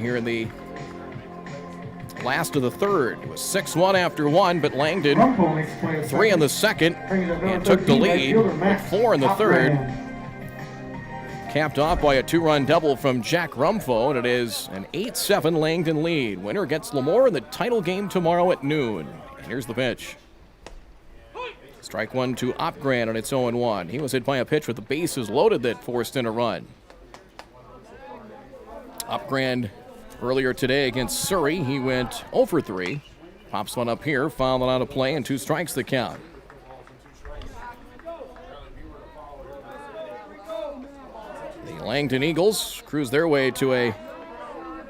Here in the last of the third. It was 6-1 after one, but Langdon 3 in the second and took the lead with 4 in the third. Capped off by a 2-run double from Jack Rumfo, and it is an 8-7 Langdon lead. Winner gets Lemoore in the title game tomorrow at noon. And here's the pitch. Strike one to Opgran, and it's 0-1. He was hit by a pitch with the bases loaded that forced in a run. Opgran earlier today against Surrey, he went 0 for 3. Pops one up here, fouling out of play, and 2 strikes the count. The Langdon Eagles cruise their way to a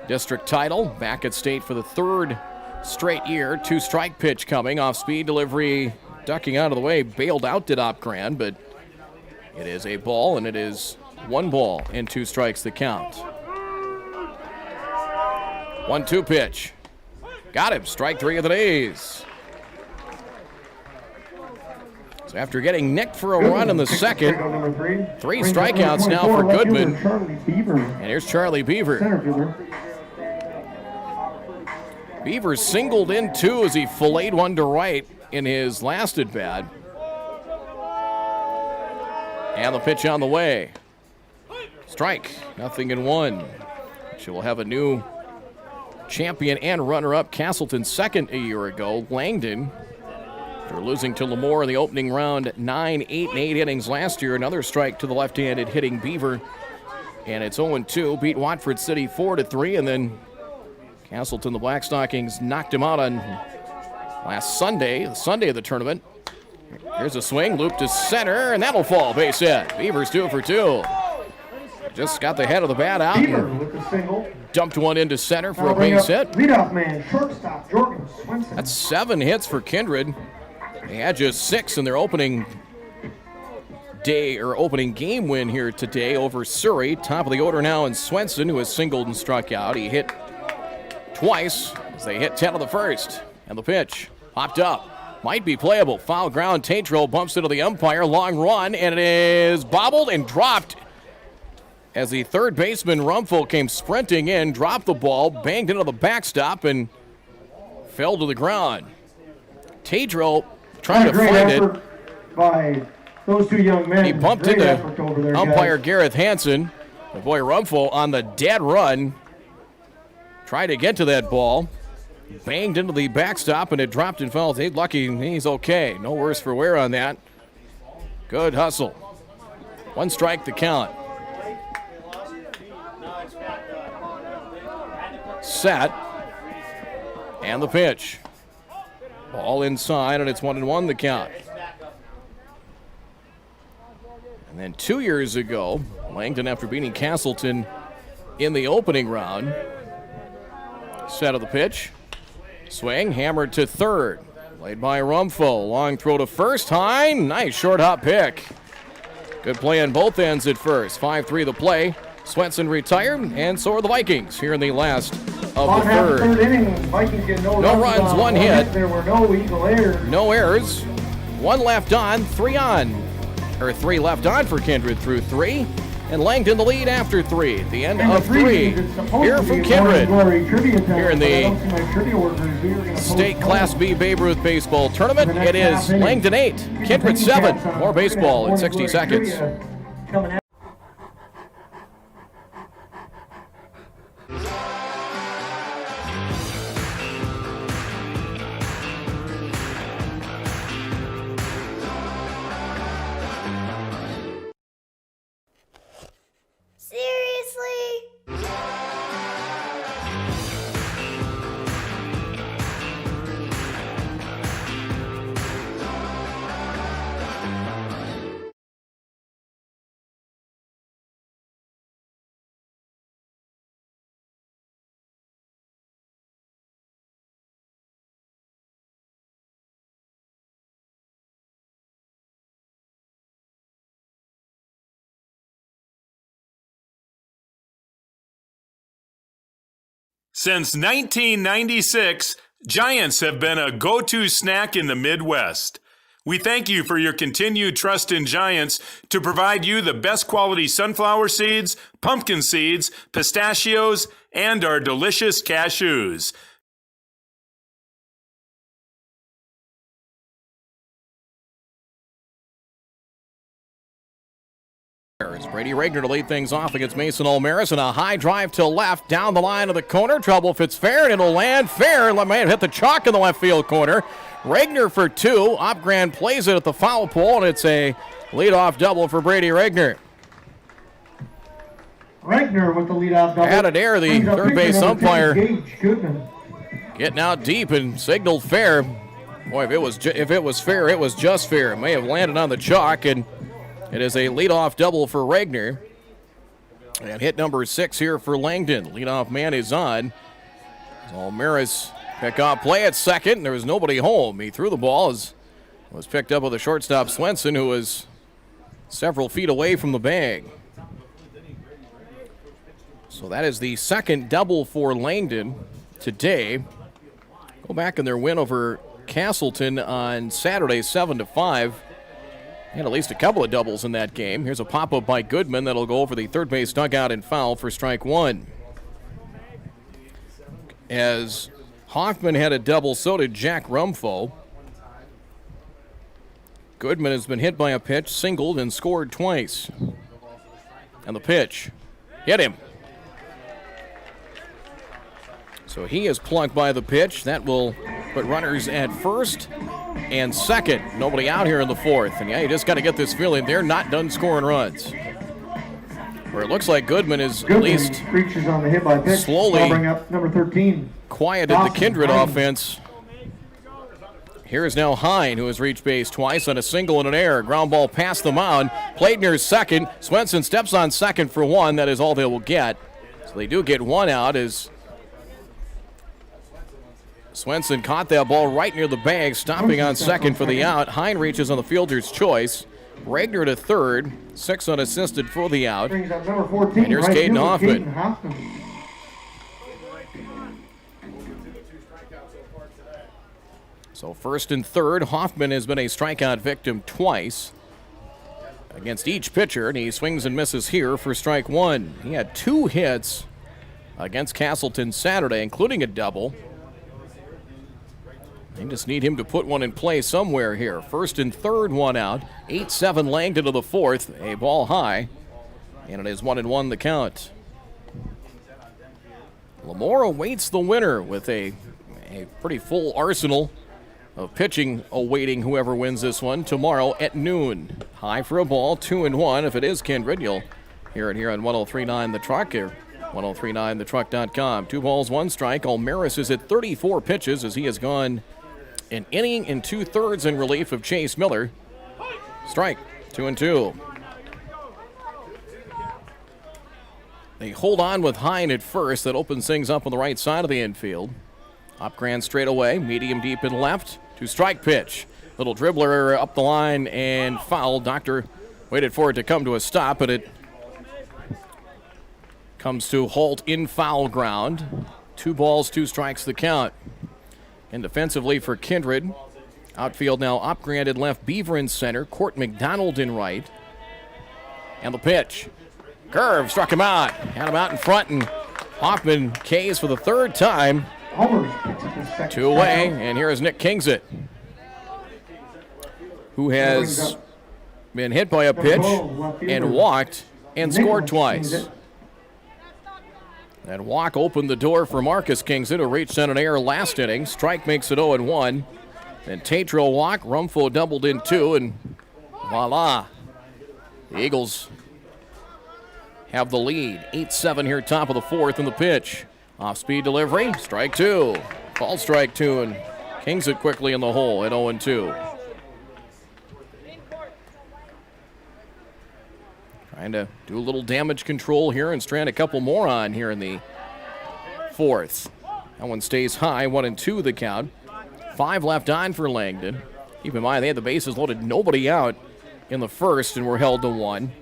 district title, back at state for the third straight year. 2-strike pitch coming, off speed delivery, ducking out of the way, bailed out did Opgran, but it is a ball, and it is 1 ball and 2 strikes the count. 1-2 pitch. Got him. Strike 3 of the days. So after getting nicked for a run in the second, 3 strikeouts now for Goodman. And here's Charlie Beaver. Beaver singled in 2 as he filleted one to right in his last at bat. And the pitch on the way. Strike. 0-1. She will have a new champion and runner-up. Castleton second a year ago. Langdon, after losing to Lemoore in the opening round, 9, 8, and 8 innings last year. Another strike to the left-handed hitting Beaver. And it's 0-2. Beat Watford City 4-3. And then Castleton, the Blackstockings, knocked him out on last Sunday, the Sunday of the tournament. Here's a swing, loop to center, and that'll fall. Base hit. Beaver's 2 for 2. Just got the head of the bat out. Beaver with the single. Dumped one into center for a base hit. Leadoff man, shortstop, Jordan Swenson. That's 7 hits for Kindred. They had just 6 in their opening day or opening game win here today over Surrey. Top of the order now in Swenson, who has singled and struck out. He hit twice as they hit 10 of the first. And the pitch popped up. Might be playable. Foul ground. Tatro bumps into the umpire. Long run, and it is bobbled and dropped as the third baseman Rumfo came sprinting in, dropped the ball, banged into the backstop, and fell to the ground. Tatro trying to find it. By those 2 young men. He bumped into umpire Gareth Hansen. The boy Rumfo on the dead run. Tried to get to that ball. Banged into the backstop, and it dropped and fell. He's lucky he's okay. No worse for wear on that. Good hustle. 1 strike the count. Set. And the pitch. Ball inside, and it's 1-1 the count. And then 2 years ago, Langdon, after beating Castleton in the opening round, set of the pitch. Swing, hammered to third. Played by Rumfo. Long throw to first. High. Nice short hop pick. Good play on both ends at first. 5-3 the play. Swenson retired, and so are the Vikings here in the last of the third. Inning, Vikings get no runs, 1 hit. There were no Eagle errors. No errors. 1 left on, 3 on. Or 3 left on for Kindred through 3. And Langdon the lead after 3. At the end of 3. Here from Kindred. Here in the State Class B Babe Ruth Baseball Tournament. It is Langdon 8, Kindred 7. More baseball in 60 seconds. Since 1996, Giants have been a go-to snack in the Midwest. We thank you for your continued trust in Giants to provide you the best quality sunflower seeds, pumpkin seeds, pistachios, and our delicious cashews. As Brady Regner to lead things off against Mason Olmeris, and a high drive to left down the line of the corner. Trouble if it's fair, and it'll land fair. May have hit the chalk in the left field corner. Regner for two. Opgran plays it at the foul pole, and it's a leadoff double for Brady Regner. Regner with the leadoff double. Added air, the Brings up third base pitcher number 10, umpire Gage Goodman. getting out deep and signaled fair. Boy, if it was fair, it was just fair. It may have landed on the chalk, and it is a leadoff double for Regner. And hit number 6 here for Langdon. Leadoff man is on. Olmeris pick off play at second. There was nobody home. He threw the ball as it was picked up with the shortstop Swenson, who was several feet away from the bag. So that is the second double for Langdon today. Go back in their win over Castleton on Saturday, 7-5. And at least a couple of doubles in that game. Here's a pop-up by Goodman that'll go over the third base dugout and foul for strike one. As Hoffman had a double, so did Jack Rumfo. Goodman has been hit by a pitch, singled, and scored twice. And the pitch hit him. So he is plugged by the pitch. That will put runners at first and second. Nobody out here in the fourth. And yeah, you just got to get this feeling they're not done scoring runs. Where it looks like Goodman is at least reaches on the hit by pitch. slowly bring up number 13. Quieted the Kindred offense. Here is now Hine, who has reached base twice on a single and an error. Ground ball past the mound. Played near second. Swenson steps on second for one. That is all they will get. So they do get one out as Swenson caught that ball right near the bag, stopping on second for the out. Hine reaches on the fielder's choice. Regner to third, 6 unassisted for the out. Brings up number 14. And here's Caden Hoffman. So first and third, Hoffman has been a strikeout victim twice against each pitcher, and he swings and misses here for strike one. He had 2 hits against Castleton Saturday, including a double. They just need him to put one in play somewhere here. First and third, one out. 8-7 Langdon to the fourth. A ball high. And it is 1-1 the count. Lamore awaits the winner with a pretty full arsenal of pitching awaiting whoever wins this one tomorrow at noon. High for a ball, 2-1. If it is Kindred, you'll hear it here on 103.9 The Truck here. 1039thetruck.com. 2 balls, 1 strike. Olmeris is at 34 pitches as he has gone an inning and 2/3 in relief of Chase Miller. Strike, 2-2. They hold on with Hine at first. That opens things up on the right side of the infield. Opgran straight away, medium deep and left. 2-strike pitch. Little dribbler up the line and foul. Doctor waited for it to come to a stop, but it comes to halt in foul ground. 2 balls, 2 strikes the count. And defensively for Kindred, outfield now Opgran in left, Beaver in center, Court McDonald in right. And the pitch. Curve struck him out. Had him out in front, and Hoffman K's for the third time. 2 away, and here is Nick Kingsit, who has been hit by a pitch and walked and scored twice. That walk opened the door for Marcus Kingsit, who reached on an error last inning. Strike makes it 0-1. Then Tatro walk, Rumfo doubled in 2, and voila. The Eagles have the lead. 8-7 here, top of the fourth in the pitch. Off-speed delivery, strike 2. Ball strike 2, and Kingsit quickly in the hole at 0-2. Trying to do a little damage control here and strand a couple more on here in the fourth. That one stays high, 1-2 the count. 5 left on for Langdon. Keep in mind, they had the bases loaded, nobody out in the first, and were held to 1.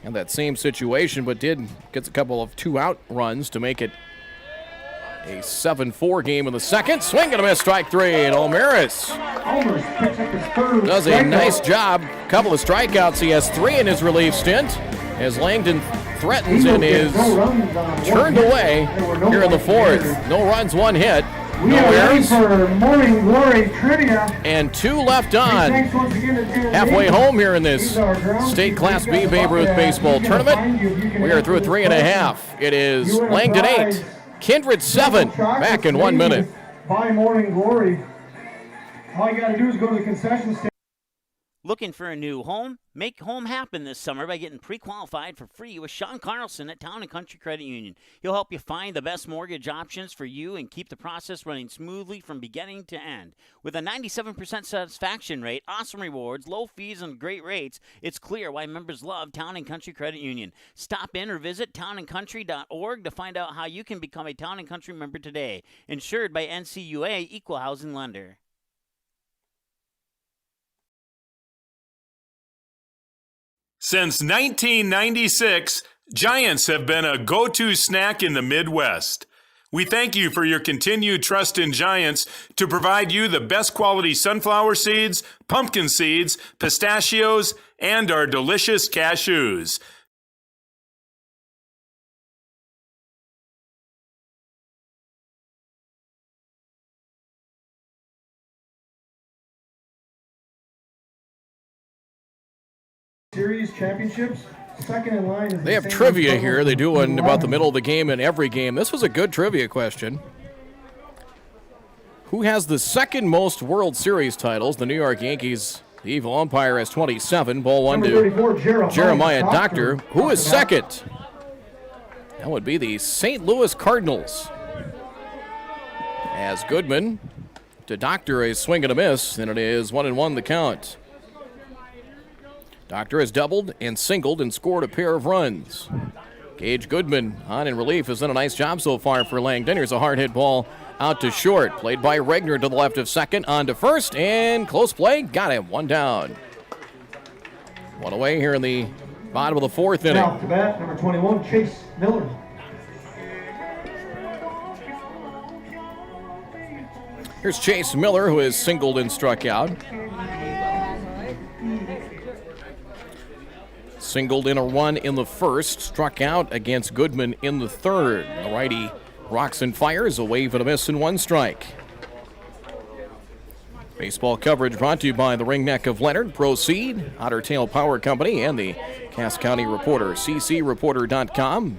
And that same situation, but did get a couple of 2-out runs to make it A 7-4 game in the second. Swing and a miss, strike three. And Almaris Almaris picks up his third does a strikeout. nice job. Couple of strikeouts. He has 3 in his relief stint as Langdon threatens and is turned away here in the fourth. No runs, 1 hit. We No are ready errors. for Morning Glory Trivia. And 2 left on. Thanks once again to Duel. Halfway home here in this These are ground State keepers. Class B You've got Babe Ruth about, baseball he's gonna find you if you tournament. can We are answer through at this 3.5. It is You win a Langdon prize. 8, Kindred 7. Back in 1 minute. By Morning Glory. All you got to do is go to the concession stand. Looking for a new home? Make home happen this summer by getting pre-qualified for free with Sean Carlson at Town & Country Credit Union. He'll help you find the best mortgage options for you and keep the process running smoothly from beginning to end. With a 97% satisfaction rate, awesome rewards, low fees, and great rates, it's clear why members love Town & Country Credit Union. Stop in or visit townandcountry.org to find out how you can become a Town & Country member today. Insured by NCUA Equal Housing Lender. Since 1996, Giants have been a go-to snack in the Midwest. We thank you for your continued trust in Giants to provide you the best quality sunflower seeds, pumpkin seeds, pistachios, and our delicious cashews. Series championships. Second in line is They have trivia here. They do one about the middle of the game in every game. This was a good trivia question. Who has the second most World Series titles? The New York Yankees. The evil umpire has 27. Ball 1 Number to 34, Jeremiah Doctor. Who is second? That would be the St. Louis Cardinals. As Goodman to Doctor, a swing and a miss, and it is 1-1 the count. Doctor has doubled and singled and scored a pair of runs. Gage Goodman on in relief has done a nice job so far for Langdon. Here's a hard hit ball out to short. Played by Regner to the left of second, on to first, and close play. Got him, 1 down. 1 away here in the bottom of the 4th inning. Now to bat, number 21, Chase Miller. Here's Chase Miller, who has singled and struck out. Singled in a run in the first, struck out against Goodman in the third. The righty rocks and fires, a wave and a miss and 1 strike. Baseball coverage brought to you by the Ring Neck of Leonard, Proceed, Otter Tail Power Company, and the Cass County Reporter, ccreporter.com.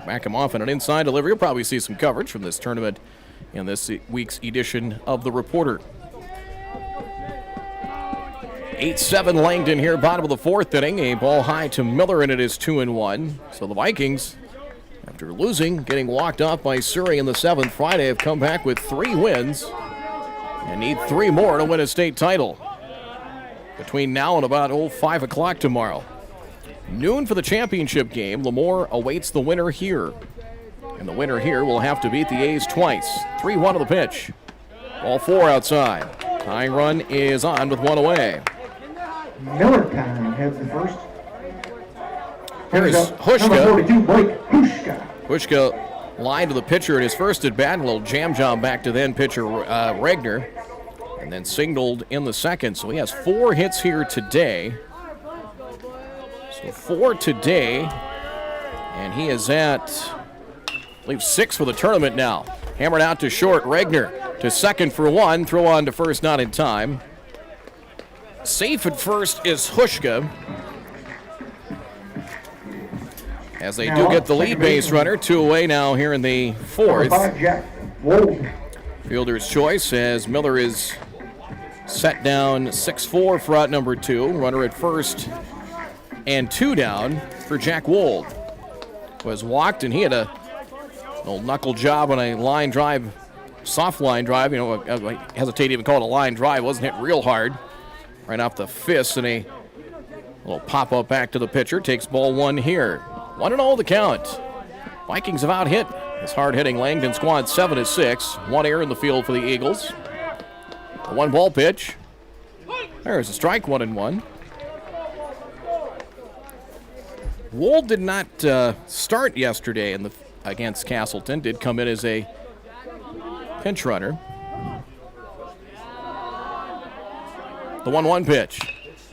Back him off in an inside delivery. You'll probably see some coverage from this tournament in this week's edition of the Reporter. 8-7 Langdon here, bottom of the 4th inning. A ball high to Miller, and it is 2-1. So the Vikings, after losing, getting walked off by Surrey in the 7th Friday, have come back with 3 wins and need 3 more to win a state title between now and about 5 o'clock tomorrow. Noon for the championship game. Lemoore awaits the winner here. And the winner here will have to beat the A's twice. 3-1 of the pitch. Ball 4 outside. Tying run is on with 1 away. Miller time has the first. Here's Number Hushka. 42, Blake Hushka. Hushka lined to the pitcher in his first at bat. A little jam job back to then pitcher Regner. And then signaled in the second. So he has 4 hits here today. So 4 today. And he is at, I believe, 6 for the tournament now. Hammered out to short. Regner to second for 1. Throw on to first, not in time. Safe at first is Hushka. As they do get the lead base runner. 2 away now here in the 4th. Number 5, Jack Wold. Fielder's choice as Miller is set down 6-4 for out number 2. Runner at first and 2 down for Jack Wold. Was walked, and he had a little knuckle job on a line drive, soft line drive. I hesitate to even call it a line drive. Wasn't hit real hard. Right off the fist, and a little pop-up back to the pitcher. Takes ball 1 here. 1-0 the count. Vikings have out-hit this hard-hitting Langdon squad 7-6. 1 error in the field for the Eagles. A 1-ball pitch. There's a strike, 1-1. Wold did not start yesterday against Castleton. Did come in as a pinch runner. The 1-1 pitch.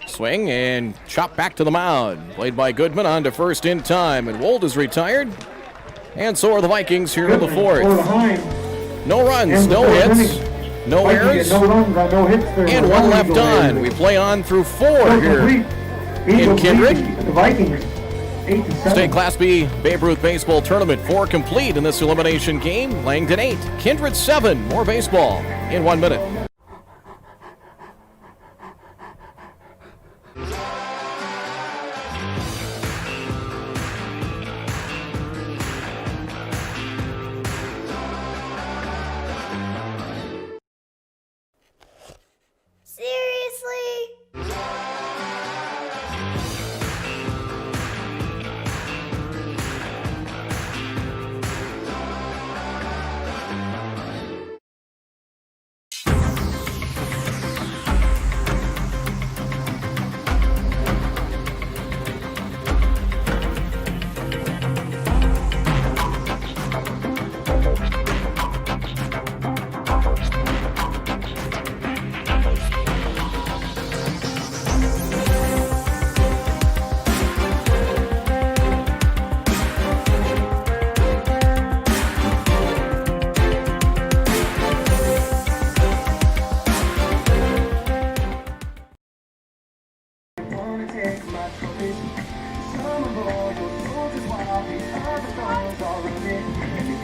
Swing and chop back to the mound. Played by Goodman on to first in time. And Wold is retired. And so are the Vikings here in the fourth. No runs, no hits, no errors, and one left on. We play on through 4 here in Kindred. State Class B Babe Ruth Baseball Tournament 4 complete in this elimination game. Langdon 8, Kindred 7. More baseball in 1 minute.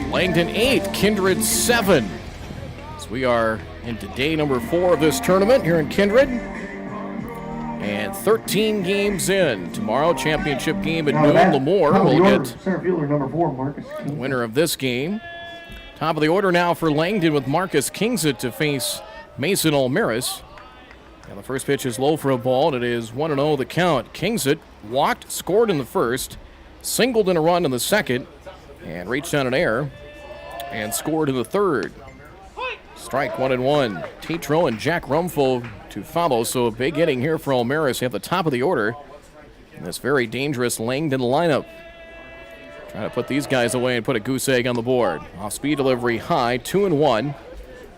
Langdon 8, Kindred 7. So we are into day number 4 of this tournament here in Kindred. And 13 games in. Tomorrow, championship game at noon. Lemoore will get center fielder number 4, Marcus the winner of this game. Top of the order now for Langdon with Marcus Kingsit to face Mason Olmeris. And the first pitch is low for a ball, and it is 1-0 the count. Kingsit walked, scored in the first, singled in a run in the second, and reached on an error and scored in the third. Strike 1-1. Tetro and Jack Rumfo to follow, so a big inning here for Olmeris at the top of the order in this very dangerous Langdon lineup. Trying to put these guys away and put a goose egg on the board. Off-speed delivery high, 2-1.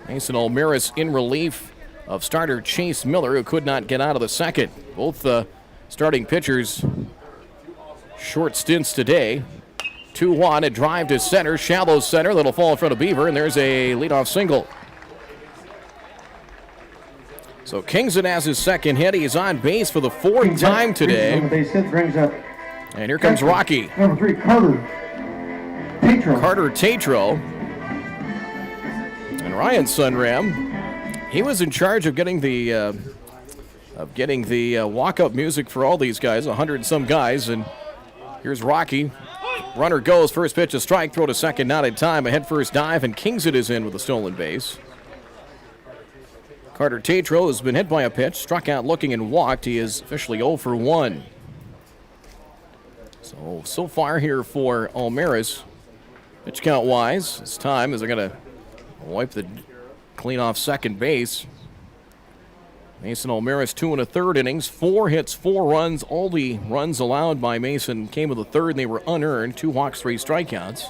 Mason Olmeris in relief of starter Chase Miller, who could not get out of the second. Both starting pitchers short stints today. 2-1, a drive to center, shallow center, that'll fall in front of Beaver, and there's a leadoff single. So Kingsit has his second hit. He's on base for the 4th time today. And here comes Rocky. Number 3, Carter Tetro. Carter Tetro. And Ryan Sunram, he was in charge of getting the walk-up music for all these guys, 100 and some guys. And here's Rocky. Runner goes, first pitch a strike, throw to second, not in time. A head-first dive, and Kingsit is in with a stolen base. Carter Tetro has been hit by a pitch, struck out looking and walked. He is officially 0 for 1. So far here for Olmeris, pitch count-wise, it's time as they're going to wipe the clean off second base. Mason Olmeris, 2 1/3 innings, 4 hits, 4 runs. All the runs allowed by Mason came with the third, and they were unearned. 2 walks, 3 strikeouts.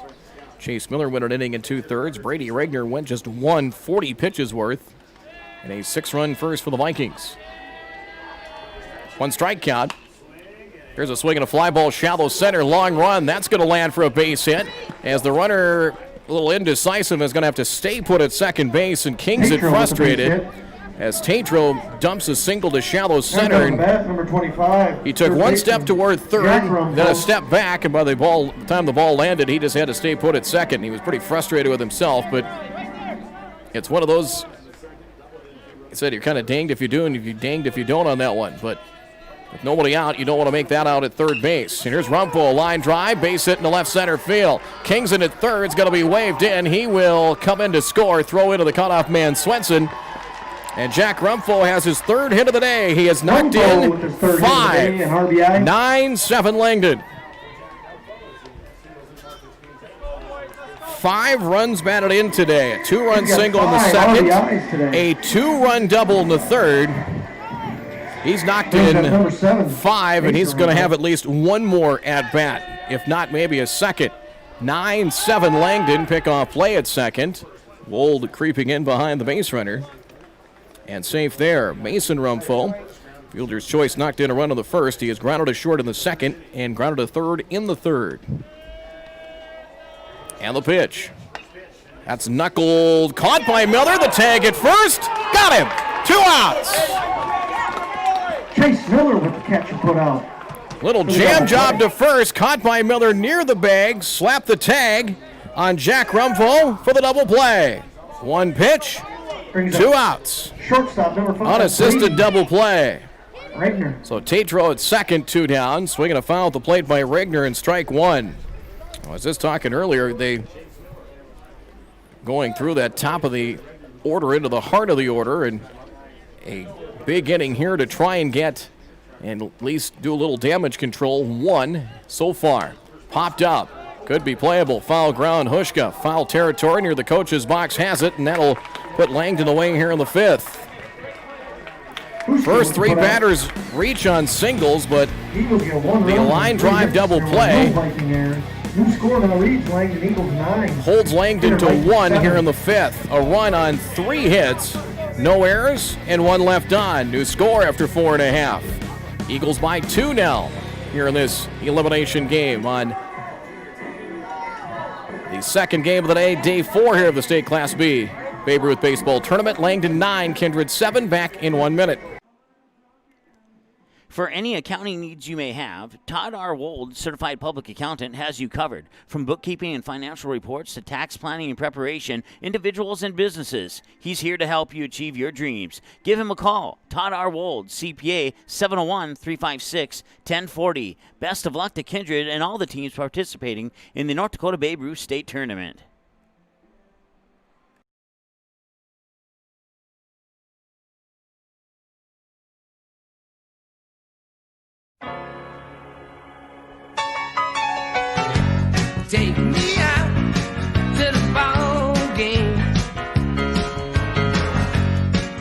Chase Miller went an inning and 2/3. Brady Regner went just 1, 40 pitches worth, and a 6-run first for the Vikings. 1 strike count. Here's a swing and a fly ball, shallow center, long run. That's going to land for a base hit as the runner, a little indecisive, is going to have to stay put at second base, and Kingsit frustrated as Tetro dumps a single to shallow center. And number 25. he took 1 step toward third, then a step back, and by the time the ball landed, he just had to stay put at second. He was pretty frustrated with himself, but it's one of those, I said, you're kind of danged if you do and you're danged if you don't on that one. But with nobody out, you don't want to make that out at third base. And here's Rumpo, line drive, base hit in the left center field. Kingsit at third is going to be waved in. He will come in to score, throw into the cutoff man Swenson. And Jack Rumfo has his 3rd hit of the day. He has knocked in 5. 9-7 Langdon. 5 runs batted in today. A 2-run single in the second. A 2-run double in the third. He's knocked in 5, and he's going to have at least 1 more at bat, if not maybe a second. 9-7 Langdon, pick off play at second. Wold creeping in behind the base runner. And safe there. Mason Rumfo. Fielder's choice knocked in a run on the first. He has grounded a short in the second and grounded a third in the third. And the pitch. That's knuckled. Caught by Miller. The tag at first. Got him. 2 outs. Chase Miller with the catch and put out. Little jam job to first. Caught by Miller near the bag. Slapped the tag on Jack Rumfo for the double play. 1 pitch. 2 outs. Shortstop number 5. Unassisted double play. Regner. So Tatro at second, 2 down. Swinging a foul at the plate by Regner and strike 1. I was just talking earlier, they going through that top of the order into the heart of the order, and a big inning here to try and get and at least do a little damage control. 1 so far. Popped up. Could be playable. Foul ground. Hushka. Foul territory near the coach's box has it, and that'll put Langdon away here in the 5th. First 3 batters reach on singles, but the line drive double play New score now reads Langdon Eagles 9. holds Langdon to 1 here in the 5th. A run on 3 hits, no errors, and 1 left on. New score after 4.5. Eagles by 2 now here in this elimination game on the second game of the day, day 4 here of the State Class B Babe Ruth Baseball Tournament. Langdon 9, Kindred 7, back in 1 minute. For any accounting needs you may have, Todd R. Wold, Certified Public Accountant, has you covered. From bookkeeping and financial reports to tax planning and preparation, individuals and businesses, he's here to help you achieve your dreams. Give him a call. Todd R. Wold, CPA, 701-356-1040. Best of luck to Kindred and all the teams participating in the North Dakota Babe Ruth State Tournament. Take me out to the ball game.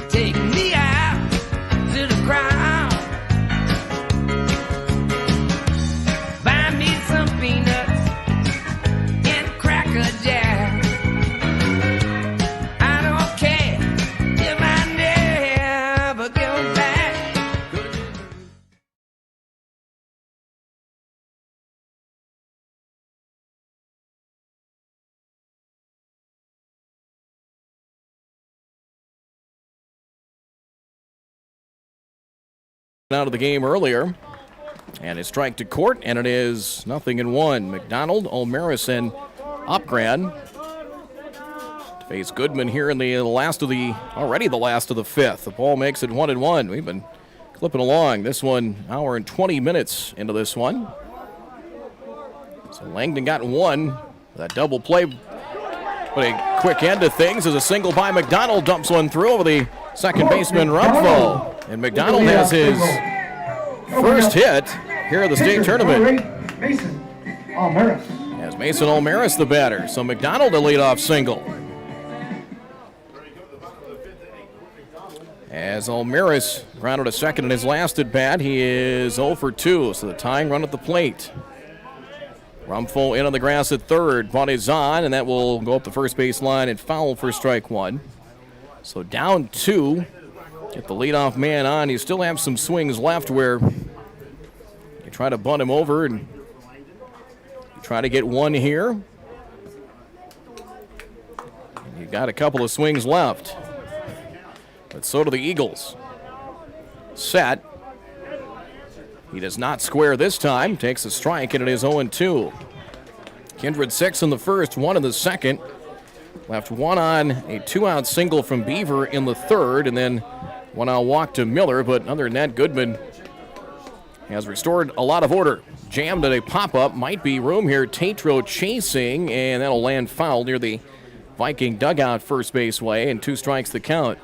Take me out to the crowd. Buy me some peanuts and Cracker Jack. I don't care if I never go back. Out of the game earlier, and a strike to Court, and it is 0-1. McDonald, Olmeris, and Upgrad to face Goodman here in the last of the 5th. The ball makes it 1-1. We've been clipping along. This one, hour and 20 minutes into this one. So Langdon got 1. That double play put a quick end to things as a single by McDonald dumps one through over the second baseman Rumfo. And McDonald has his first hit here at the state tournament. Mason Olmeris. As Mason Olmeris the batter. So McDonald a leadoff single. As Olmeris grounded a second in his last at bat, he is 0 for 2. So the tying run at the plate. Rumfo in on the grass at third. Bunt is on, and that will go up the first base line and foul for strike 1. So down 2. Get the leadoff man on. You still have some swings left where you try to bunt him over and you try to get 1 here. And you got a couple of swings left. But so do the Eagles. Set. He does not square this time. Takes a strike, and it is 0-2. Kindred 6 in the first, 1 in the second. Left 1 on a 2-out single from Beaver in the third, and then 1-out walk to Miller. But other than that, Goodman has restored a lot of order. Jammed at a pop-up. Might be room here. Tatro chasing, and that'll land foul near the Viking dugout first base way, and 2 strikes the count.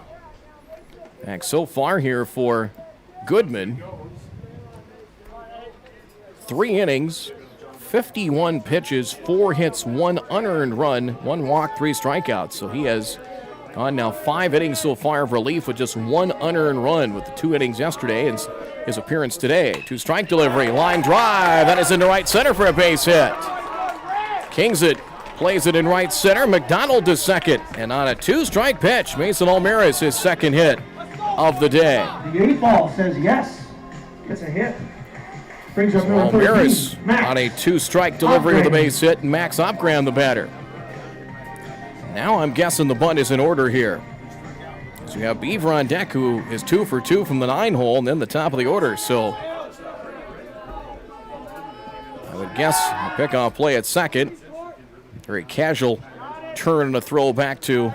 Back so far here for Goodman. 3 innings, 51 pitches, 4 hits, 1 unearned run, 1 walk, 3 strikeouts. So he has gone now 5 innings so far of relief with just 1 unearned run with the 2 innings yesterday and his appearance today. 2-strike delivery, line drive. That is into right center for a base hit. Kings it Plays it in right center. McDonald to second. And on a 2-strike pitch, Mason Almaris, his second hit of the day. The 8 ball says yes. It's a hit. Brings up number 13, Almaris Max. on a 2-strike delivery of the base hit, and Max Opgram the batter. Now I'm guessing the bunt is in order here. So you have Beaver on deck, who is 2 for 2 from the 9 hole, and then the top of the order. So I would guess a pickoff play at second. Very casual turn and a throw back to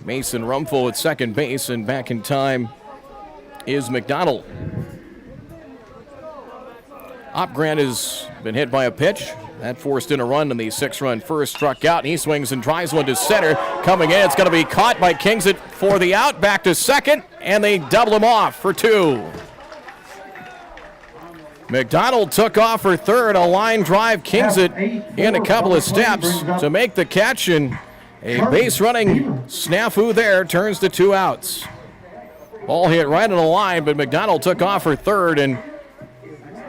Mason Rumfo at second base, and back in time is McDonald. Opgren has been hit by a pitch. That forced in a run, and the 6-run first struck out, and he swings and drives one to center. Coming in, it's going to be caught by Kingsit for the out. Back to second, and they double him off for 2. McDonald took off for third. A line drive. Kingsit in a couple of steps to make the catch, and a base running snafu there turns to 2 outs. Ball hit right on the line, but McDonald took off for third, and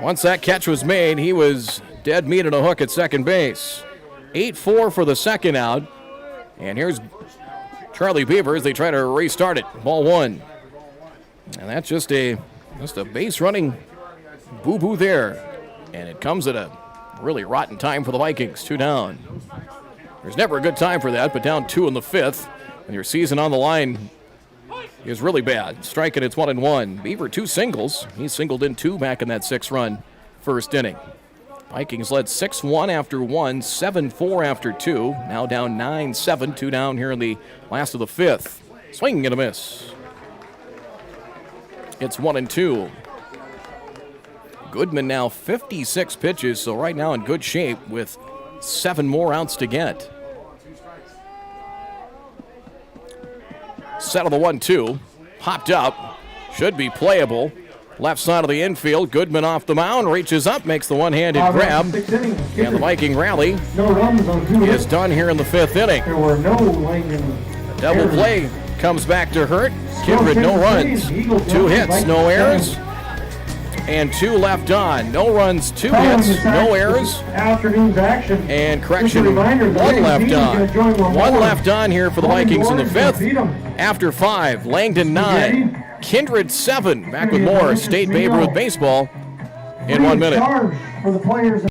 once that catch was made, he was dead meat on a hook at second base. 8-4 for the second out. And here's Charlie Beaver as they try to restart it. Ball 1. And that's just a base running boo-boo there. And it comes at a really rotten time for the Vikings. 2 down. There's never a good time for that, but down 2 in the 5th. And your season on the line is really bad. Striking, it's 1-1. Beaver 2 singles. He singled in 2 back in that 6-run first inning. Vikings led 6-1 after 1, 7-4 after 2. Now down 9-7, 2 down here in the last of the 5th. Swing and a miss. It's 1-2. Goodman now 56 pitches, so right now in good shape with 7 more outs to get. Set of the 1-2. Popped up. Should be playable. Left side of the infield. Goodman off the mound. Reaches up. Makes the one-handed grab. And the Viking rally is done here in the 5th inning. There were no Langdon Double play comes back to hurt. Kindred, no runs. 2 hits, no errors. And 2 left on. No runs, 2 hits, no errors. Afternoon's action. And correction, 1 left on. 1 left on here for the Vikings in the 5th. After 5, Langdon 9. Kindred 7. Back with more State Babe Ruth baseball in 1 minute. For the players.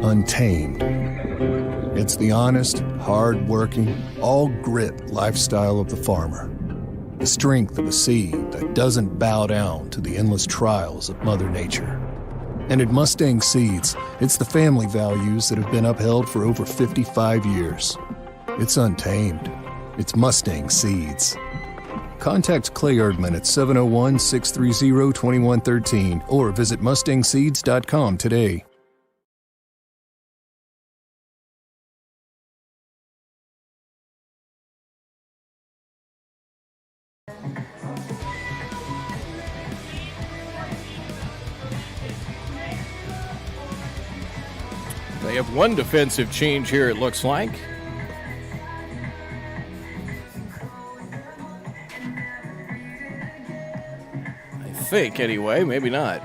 Untamed. It's the honest, hard-working, all-grit lifestyle of the farmer. The strength of a seed that doesn't bow down to the endless trials of Mother Nature. And at Mustang Seeds, it's the family values that have been upheld for over 55 years. It's untamed. It's Mustang Seeds. Contact Clay Erdman at 701-630-2113 or visit mustangseeds.com today. They have 1 defensive change here, it looks like. I think, anyway. Maybe not.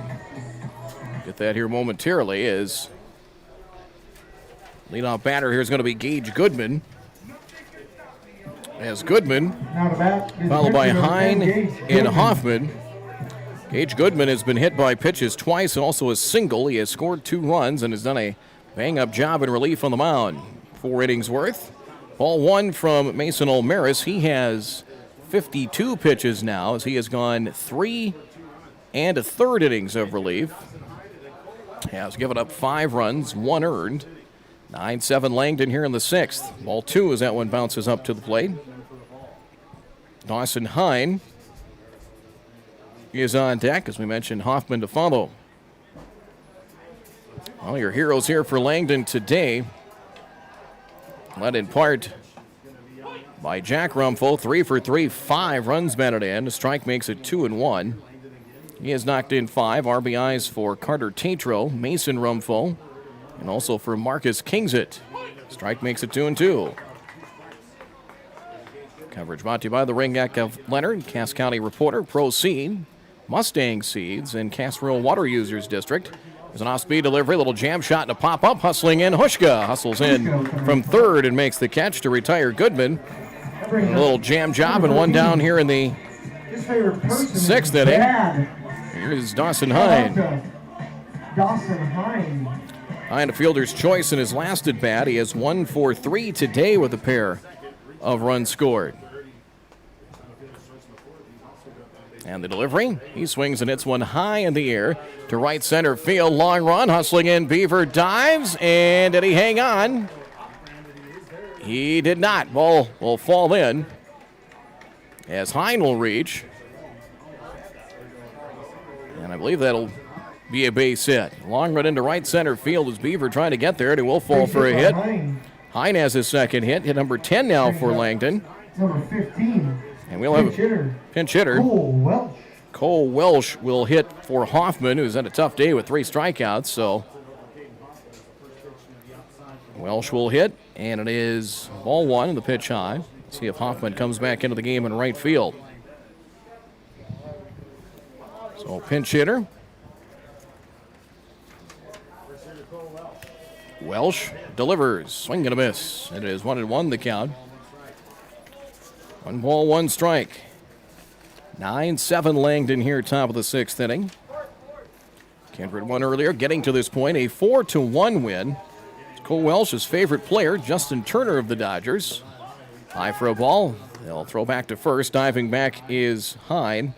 Get that here momentarily as leadoff batter here is going to be Gage Goodman. As Goodman, followed by Hine and Hoffman. Gage Goodman has been hit by pitches twice and also a single. He has scored 2 runs and has done a bang-up job in relief on the mound. 4 innings worth. Ball 1 from Mason Almaris. He has 52 pitches now as he has gone 3 1/3 innings of relief. He has given up 5 runs, 1 earned. 9-7 Langdon here in the 6th. Ball 2 as that one bounces up to the plate. Dawson Hine is on deck, as we mentioned, Hoffman to follow. Well, your heroes here for Langdon today, led in part by Jack Rumfo. 3 for 3, 5 runs batted in. A strike makes it 2-1. He has knocked in 5 RBIs for Carter Tatro, Mason Rumfo, and also for Marcus Kingsit. Strike makes it 2-2. Coverage brought to you by the Ringneck of Leonard, Cass County Reporter, Pro Seed, Mustang Seeds, and Castro Water Users District. There's an off-speed delivery, little jam shot and a pop-up, hustling in. Hushka hustles in from third and makes the catch to retire Goodman. A little jam job and one down here in the sixth inning. Here's Dawson Hine. Hine, a fielder's choice in his last at bat. He has 1 for 3 today with a pair of runs scored. And the delivery, he swings and hits one high in the air to right center field. Long run, hustling in. Beaver dives, and did he hang on? He did not. Ball will fall in as Hine will reach. And I believe that'll be a base hit. Long run into right center field as Beaver trying to get there, and he will fall for a hit. Hine has his second hit number 10 now for Langdon. Number 15. And we'll have a pinch hitter. Cole Welsh will hit for Hoffman, who's had a tough day with 3 strikeouts. So Welsh will hit, and it is ball 1 in the pitch high. See if Hoffman comes back into the game in right field. So pinch hitter. Welsh delivers. Swing and a miss. It is 1-1 the count. 1 ball, 1 strike. 9-7 Langdon here, top of the 6th inning. Kindred won earlier, getting to this point, a 4-1 win. Cole Welsh's favorite player, Justin Turner of the Dodgers. High for a ball. They'll throw back to first. Diving back is Hine.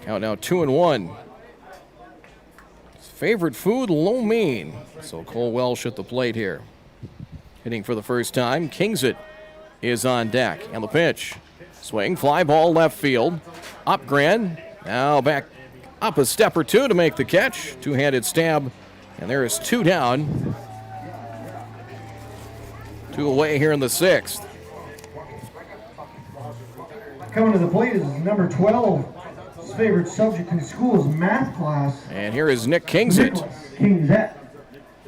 Count now 2-1. His favorite food, lo mein. So Cole Welsh at the plate here. Hitting for the first time, Kingsit is on deck. And the pitch. Swing, fly ball left field. Up Grand. Now back up a step or two to make the catch. Two-handed stab. And there is 2 down. 2 away here in the 6th. Coming to the plate is number 12. His favorite subject in school is math class. And here is Nick Kingsit. Kingsit.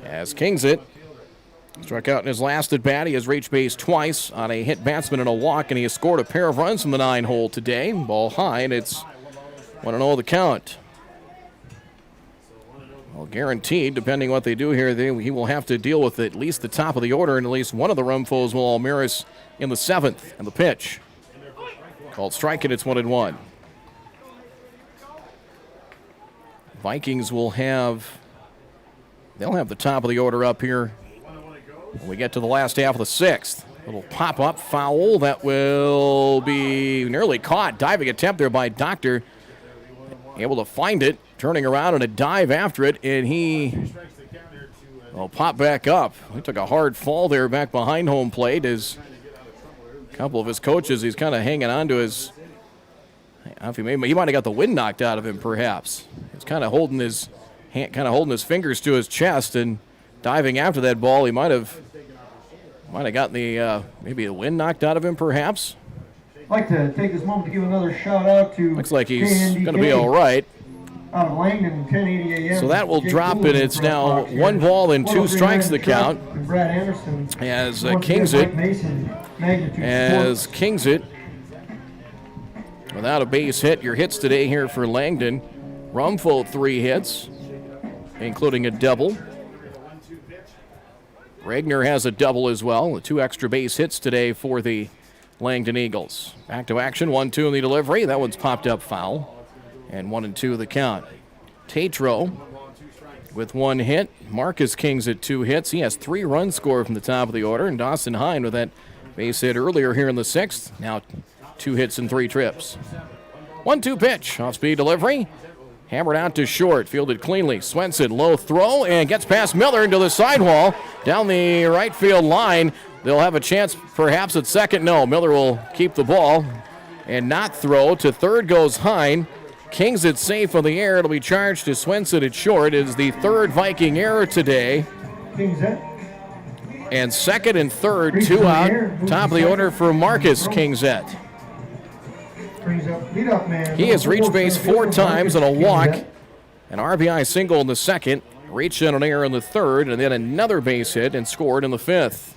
As Kingsit struck out in his last at bat, he has reached base twice on a hit batsman and a walk, and he has scored a pair of runs from the 9 hole today. Ball high, and it's 1-0 the count. Well, guaranteed, depending what they do here, he will have to deal with at least the top of the order, and at least one of the Rumfos will Almiras in the 7th. And the pitch. Called strike, and it's 1-1. Vikings will have, they'll have the top of the order up here when we get to the last half of the 6th. Little pop-up foul that will be nearly caught. Diving attempt there by Doctor. Able to find it, turning around and a dive after it, and he will pop back up. He took a hard fall there back behind home plate as a couple of his coaches, he's kind of hanging on to his, I don't know if he might have got the wind knocked out of him perhaps. He's kind of holding his fingers to his chest and diving after that ball. He might have gotten the maybe the wind knocked out of him perhaps. I'd like to take this moment to give another shout out to looks like he's going to be all right. Out of Langdon, 1080 AM. So that will drop it. It's now 1 ball and 2 strikes the count. Brad Anderson. As Kingsit without a base hit. Your hits today here for Langdon. Rumfo 3 hits, including a double. Regner has a double as well. 2 extra base hits today for the Langdon Eagles. Back to action, 1-2 in the delivery. That one's popped up foul. And 1-2 the count. Tatro with 1 hit. Marcus Kings at 2 hits. He has 3 runs scored from the top of the order. And Dawson Hine with that base hit earlier here in the 6th. Now 2 hits and 3 trips. 1-2 pitch. Off-speed delivery. Hammered out to short. Fielded cleanly. Swenson low throw and gets past Miller into the sidewall. Down the right field line. They'll have a chance perhaps at second. No, Miller will keep the ball and not throw. To third goes Hine. Kings it safe on the air. It'll be charged to Swenson at short. It is the 3rd Viking error today. Kings it. And second and third, 2 out. Top of the order for Marcus Kingset. He has reached base 4 times on a walk, an RBI single in the second, reached on an error in the third, and then another base hit and scored in the 5th.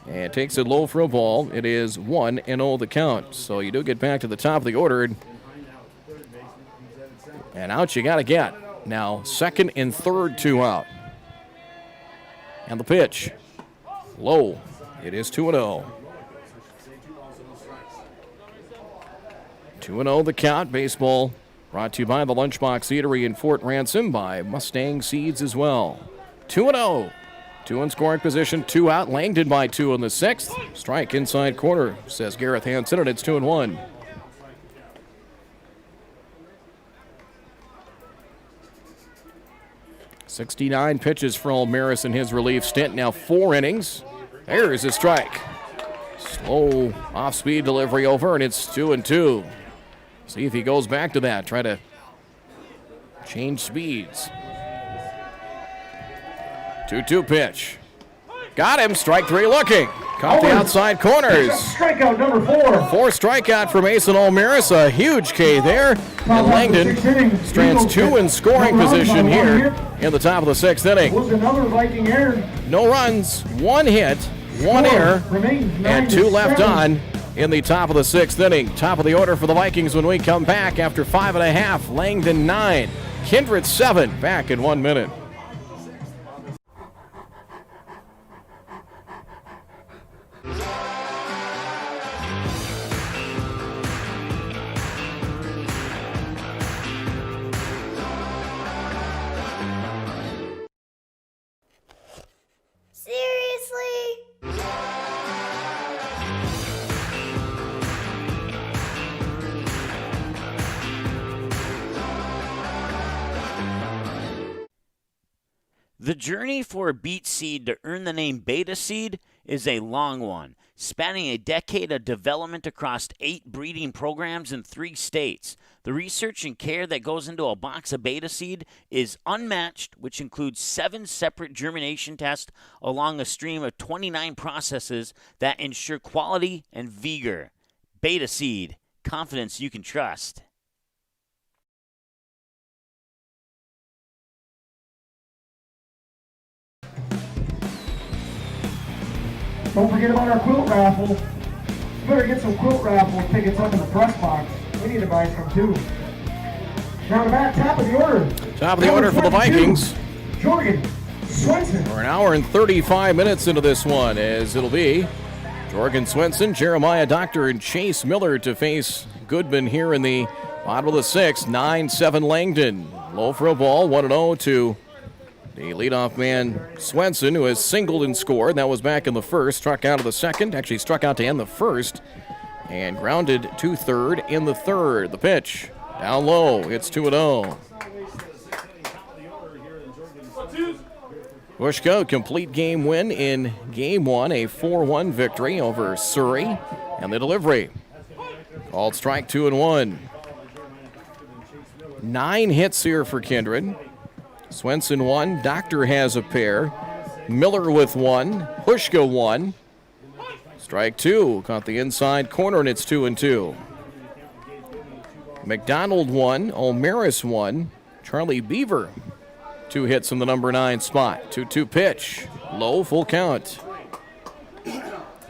And takes it low for a ball. It is 1-0 the count. So you do get back to the top of the order. And out you got to get. Now second and third, 2 out. And the pitch. Low. It is 2-0. 2-0 the count. Baseball brought to you by the Lunchbox Eatery in Fort Ransom, by Mustang Seeds as well. 2-0. 2 in scoring position, 2 out. Langdon by 2 in the 6th. Strike inside corner, says Gareth Hansen, and it's 2-1. "69 pitches for Ulmaris in his relief stint. Now 4 innings. There's a strike. Slow off-speed delivery over, and it's 2-2. See if he goes back to that. Try to change speeds. 2-2 pitch. Got him. Strike 3 looking. Caught the outside corners. Strikeout number 4. 4 strikeout for Mason Ulmaris. A huge K there. And Langdon strands 2 in scoring position here in the top of the 6th inning. Was another Viking error. No runs, 1 hit, 1 error, and 2 left on in the top of the 6th inning. Top of the order for the Vikings when we come back after 5.5. Langdon 9, Kindred 7. Back in 1 minute. The journey for a beet seed to earn the name beta seed is a long one, spanning a decade of development across 8 breeding programs in 3 states. The research and care that goes into a box of beta seed is unmatched, which includes 7 separate germination tests along a stream of 29 processes that ensure quality and vigor. Beta seed, confidence you can trust. Don't forget about our quilt raffle. You better get some quilt raffle tickets up in the press box. We need to buy some too. Now the back, top of the order. Top of the order for the Vikings. Jorgen Swenson. We're an hour and 35 minutes into this one, as it'll be Jorgen Swenson, Jeremiah Doctor, and Chase Miller to face Goodman here in the bottom of the 6th. 9-7 Langdon. Low for a ball, 1-0 to the leadoff man, Swenson, who has singled and scored. That was back in the 1st. Struck out of the 2nd. Actually struck out to end the 1st. And grounded to 3rd in the 3rd. The pitch. Down low. It's 2-0. Bushko, complete game win in Game 1. A 4-1 victory over Surrey. And the delivery. Called strike 2-1. 9 hits here for Kindred. Swenson 1, Doctor has a pair, Miller with 1, Pushka 1. Strike 2, caught the inside corner, and it's 2-2. McDonald 1, Ulmaris 1, Charlie Beaver 2 hits in the number 9 spot. 2-2 pitch, low, full count.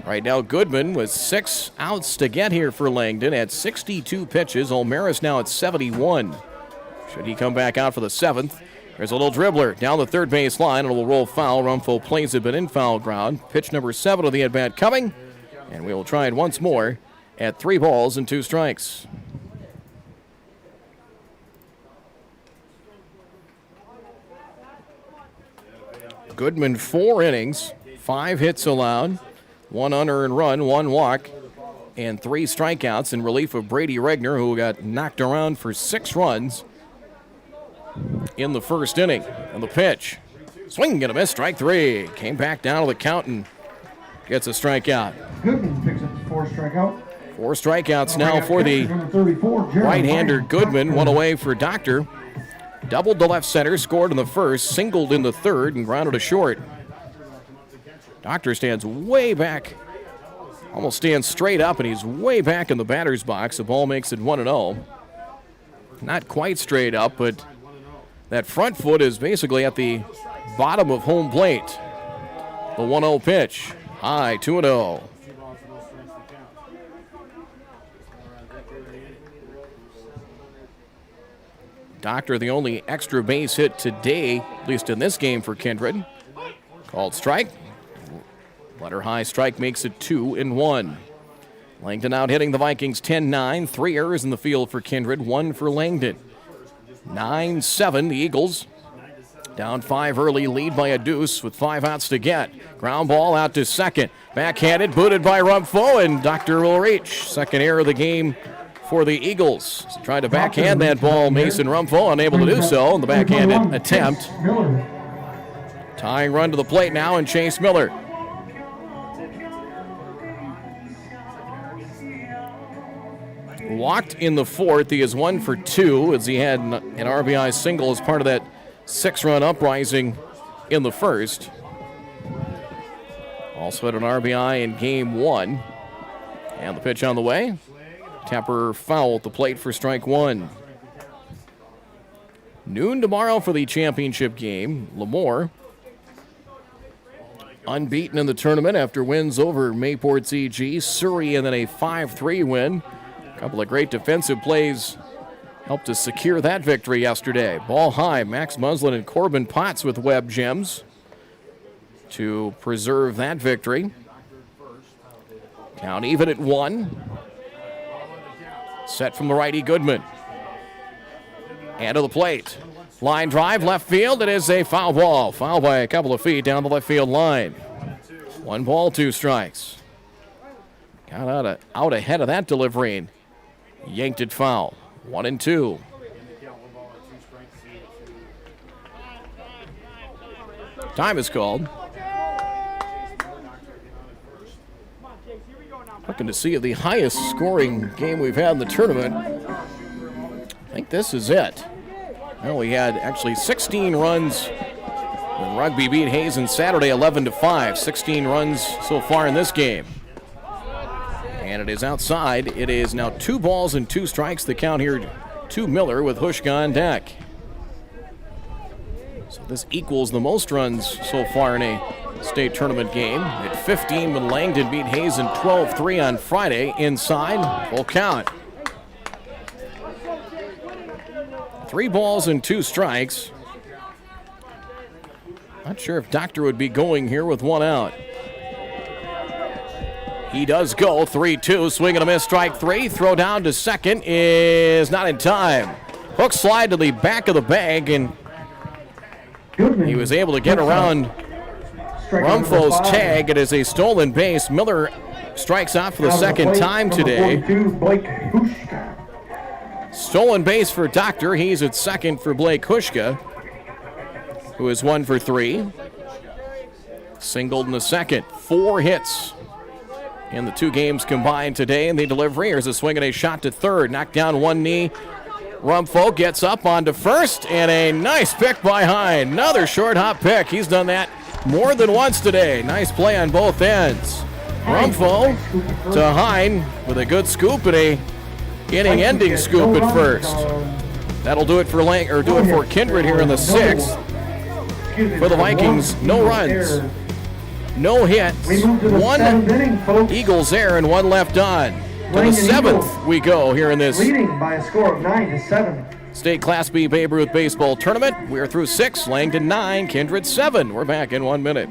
Right now Goodman with 6 outs to get here for Langdon at 62 pitches. Ulmaris now at 71. Should he come back out for the 7th? There's a little dribbler down the third base line, and it will roll foul. Rumfo plays it, but in foul ground. Pitch number 7 of the at-bat coming, and we will try it once more at 3 balls and 2 strikes. Goodman 4 innings, 5 hits allowed, 1 unearned run, 1 walk, and 3 strikeouts in relief of Brady Regner, who got knocked around for 6 runs in the 1st inning. And the pitch, swing and a miss, strike 3. Came back down to the count and gets a strikeout. Goodman picks up the 4 strikeout. 4 strikeouts now for the right-hander Goodman. 1 away for Doctor. Doubled to left center, scored in the 1st, singled in the 3rd, and grounded to short. Doctor stands way back, almost stands straight up, and he's way back in the batter's box. The ball makes it 1-0. Not quite straight up, but that front foot is basically at the bottom of home plate. The 1-0 pitch. High, 2-0. Doctor, the only extra base hit today, at least in this game for Kindred. Called strike. Letter high strike makes it 2-1. Langdon out hitting the Vikings 10-9. 3 errors in the field for Kindred, 1 for Langdon. 9-7, the Eagles. Down 5 early, lead by a deuce with 5 outs to get. Ground ball out to second. Backhanded, booted by Rumpfo, and Doctor will reach. Second error of the game for the Eagles. Tried to backhand that ball, Mason Rumpfo, unable to do so on the backhanded attempt. Tying run to the plate now, and Chase Miller. Walked in the fourth. He is 1 for 2 as he had an RBI single as part of that 6-run uprising in the first. Also had an RBI in game 1. And the pitch on the way. Tapper foul at the plate for strike 1. Noon tomorrow for the championship game. Lemoore unbeaten in the tournament after wins over Mayport CG, Surrey, and then a 5-3 win. A couple of great defensive plays helped to secure that victory yesterday. Ball high, Max Muslin and Corbin Potts with Webb gems to preserve that victory. Count even at 1. Set from the righty, Goodman. And to the plate. Line drive, left field. It is a foul ball. Foul by a couple of feet down the left field line. 1 ball, 2 strikes. Got out ahead of that delivery and yanked it foul. 1-2. Time is called. Looking to see the highest scoring game we've had in the tournament. I think this is it. Well, we had actually 16 runs when Rugby beat Hazen Saturday 11-5. 16 runs so far in this game. And it is outside. It is now 2 balls and 2 strikes. The count here to Miller with Hushka on deck. So this equals the most runs so far in a state tournament game. At 15 when Langdon beat Hazen 12-3 on Friday. Inside, full count. 3 balls and 2 strikes. Not sure if Doctor would be going here with 1 out. He does go. 3-2. Swing and a miss. Strike 3. Throw down to second is not in time. Hook slide to the back of the bag, and he was able to get around Rumpfo's tag. It is a stolen base. Miller strikes out for the second time today. Stolen base for Doctor. He's at second for Blake Hushka, who is 1 for 3. Singled in the second. 4 hits in the 2 games combined today in the delivery. Here's a swing and a shot to third. Knocked down 1 knee. Rumpfo gets up onto first, and a nice pick by Hine. Another short hop pick. He's done that more than once today. Nice play on both ends. Rumpfo to Hine with a good scoop and a inning-ending scoop at first. That'll do it for Kindred here in the 6th. For the Vikings, no runs, no hits, 1 Eagles there and 1 left on. To the 7th we go here in this leading by a score of 9-7. State Class B Babe Ruth Baseball Tournament. We're through 6, Langdon 9, Kindred 7. We're back in 1 minute.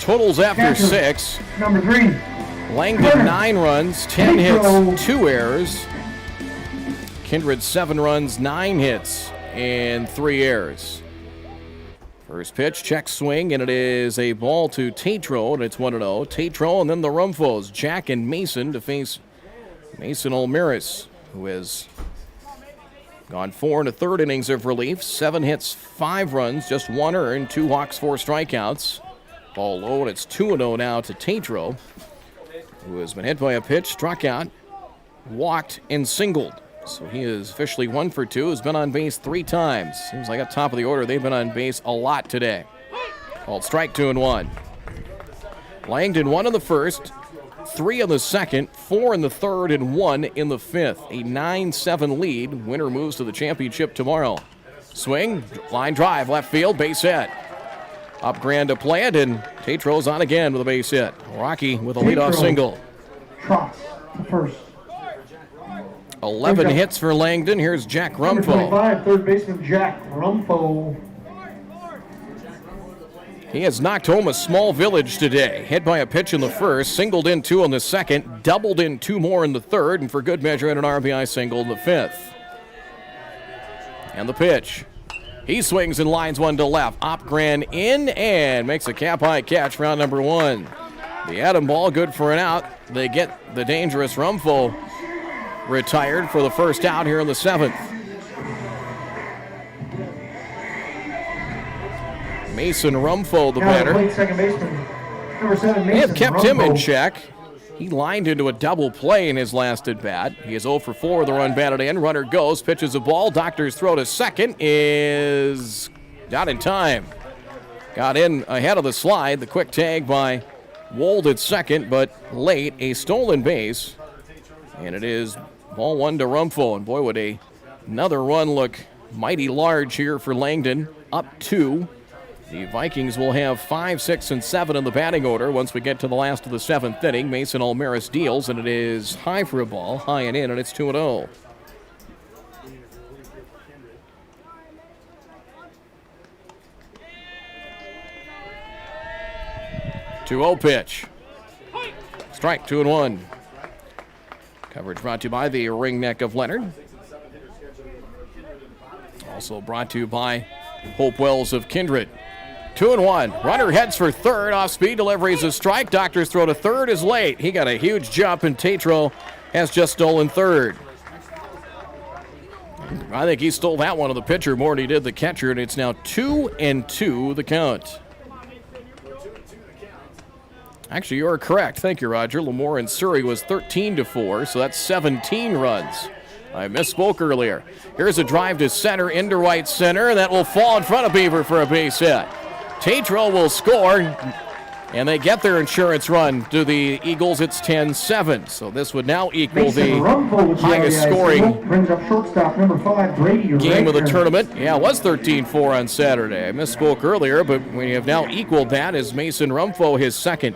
Totals after Catcher, 6. Number 3. Langdon 9 runs, 10 hits, 2 errors. Kindred 7 runs, 9 hits, and 3 errors. First pitch, check swing, and it is a ball to Tatro, and it's 1-0. Tatro and then the Rumfos, Jack and Mason, to face Mason Olmeris, who has gone 4 1/3 innings of relief, 7 hits, 5 runs, just 1 earned, 2 walks, 4 strikeouts. Ball low, and it's 2-0 now to Tatro, who has been hit by a pitch, struck out, walked, and singled. So he is officially 1 for 2, has been on base 3 times. Seems like at top of the order, they've been on base a lot today. Called strike 2-1. Langdon 1 in the first, 3 in the second, 4 in the third, and 1 in the fifth. A 9-7 lead. Winner moves to the championship tomorrow. Swing, line drive, left field, base hit. Up grand to play it, and Tatro's on again with a base hit. Rocky with a leadoff single. Trots to first. 11 hits for Langdon. Here's Jack Number Rumfo. 25, third baseman Jack Rumfo. He has knocked home a small village today. Hit by a pitch in the first, singled in 2 in the second, doubled in 2 more in the third, and for good measure had an RBI single in the fifth. And the pitch. He swings and lines one to left. Opgren in and makes a cap-high catch for out number 1. The Adam ball good for an out. They get the dangerous Rumfo retired for the first out here in the 7th. Mason Rumfo, the batter. Second baseman, number 7, Mason They have kept Rumfo. him in check. He lined into a double play in his last at bat. He is 0 for 4. The run batted in. Runner goes, pitches a ball. Doctor's throw to second is not in time. Got in ahead of the slide. The quick tag by Wold at second, but late. A stolen base. And it is ball 1 to Rumfo. And boy, would another run look mighty large here for Langdon. Up 2. The Vikings will have 5, 6, and 7 in the batting order once we get to the last of the 7th inning. Mason Olmeris deals, and it is high for a ball, high and in, and it's 2-0. Two-0 pitch. Strike, 2-1. Coverage brought to you by the ring neck of Leonard. Also brought to you by Hope Wells of Kindred. 2-1. Runner heads for third. Off speed delivery is a strike. Doctor's throw to third is late. He got a huge jump, and Tatro has just stolen third. I think he stole that one of the pitcher more than he did the catcher, and it's now 2-2 the count. Actually, you're correct. Thank you, Roger. Lemoore and Surrey was 13-4, so that's 17 runs. I misspoke earlier. Here's a drive to center, into right center, and that will fall in front of Beaver for a base hit. Tatro will score, and they get their insurance run to the Eagles. It's 10-7, so this would now equal the highest scoring brings up shortstop number 5, Brady game of the Reichner. tournament. Yeah, it was 13-4 on Saturday. I misspoke earlier, but we have now equaled that as Mason Rumfo, his second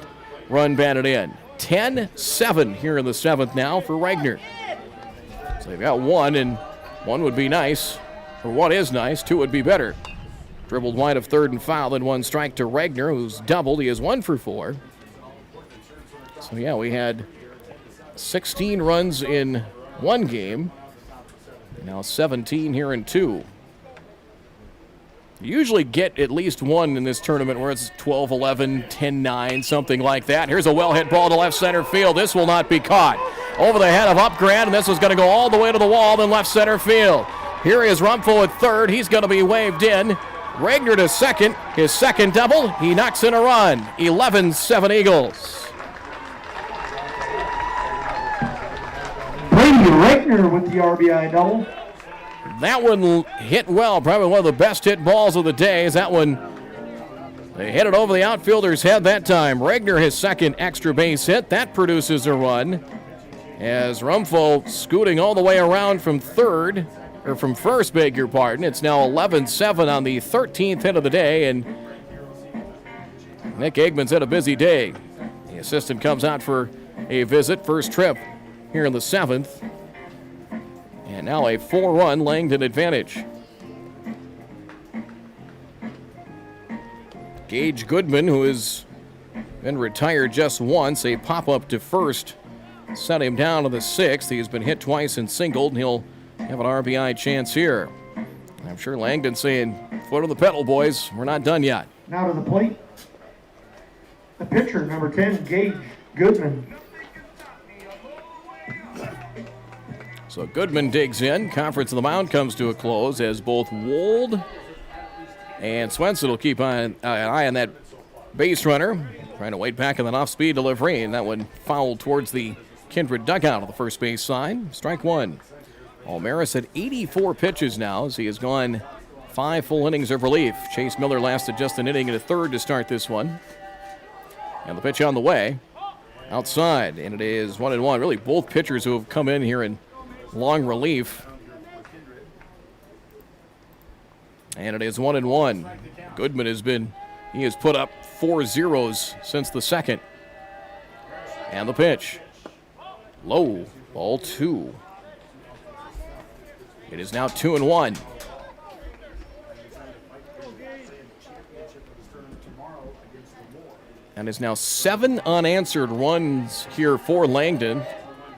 run batted in. 10-7 here in the 7th now for Reichner. So they've got 1, and 1 would be nice, or 1 is nice, 2 would be better. Dribbled wide of third and foul, and 1 strike to Reichner, who's doubled. He is 1 for 4. So, yeah, we had 16 runs in 1 game. Now 17 here in 2. You usually get at least 1 in this tournament where it's 12-11, 10-9, something like that. Here's a well-hit ball to left center field. This will not be caught. Over the head of Upgrad, and this is going to go all the way to the wall, then left center field. Here is Rumfo at third. He's going to be waved in. Reichner to second, his second double. He knocks in a run. 11-7 Eagles. Brady Reichner with the RBI double. That one hit well, probably one of the best hit balls of the day. Is that one? They hit it over the outfielder's head that time. Reichner, his second extra base hit. That produces a run. As Rumfo scooting all the way around from third. Or from first, beg your pardon. It's now 11-7 on the 13th hit of the day, and Nick Eggman's had a busy day. The assistant comes out for a visit, first trip here in the 7th. And now a 4-run Langdon advantage. Gage Goodman, who is been retired just once. A pop-up to first set him down to the 6th. He's been hit twice and singled, and he'll have an RBI chance here. I'm sure Langdon's saying, foot on the pedal, boys. We're not done yet. Now to the plate, the pitcher, number 10, Gage Goodman. So Goodman digs in. Conference of the mound comes to a close as both Wold and Swenson will keep an eye on that base runner. Trying to wait back in an off-speed delivery, and that one fouled towards the Kindred dugout of the first base side. Strike one. Almaris at 84 pitches now as he has gone 5 full innings of relief. Chase Miller lasted just an inning and a third to start this one. And the pitch on the way. Outside, and it is 1-1. Really both pitchers who have come in here in long relief. And it is 1-1. Goodman has put up 4 zeros since the second. And the pitch. Low, ball 2. It is now 2-1. And it's now 7 unanswered runs here for Langdon.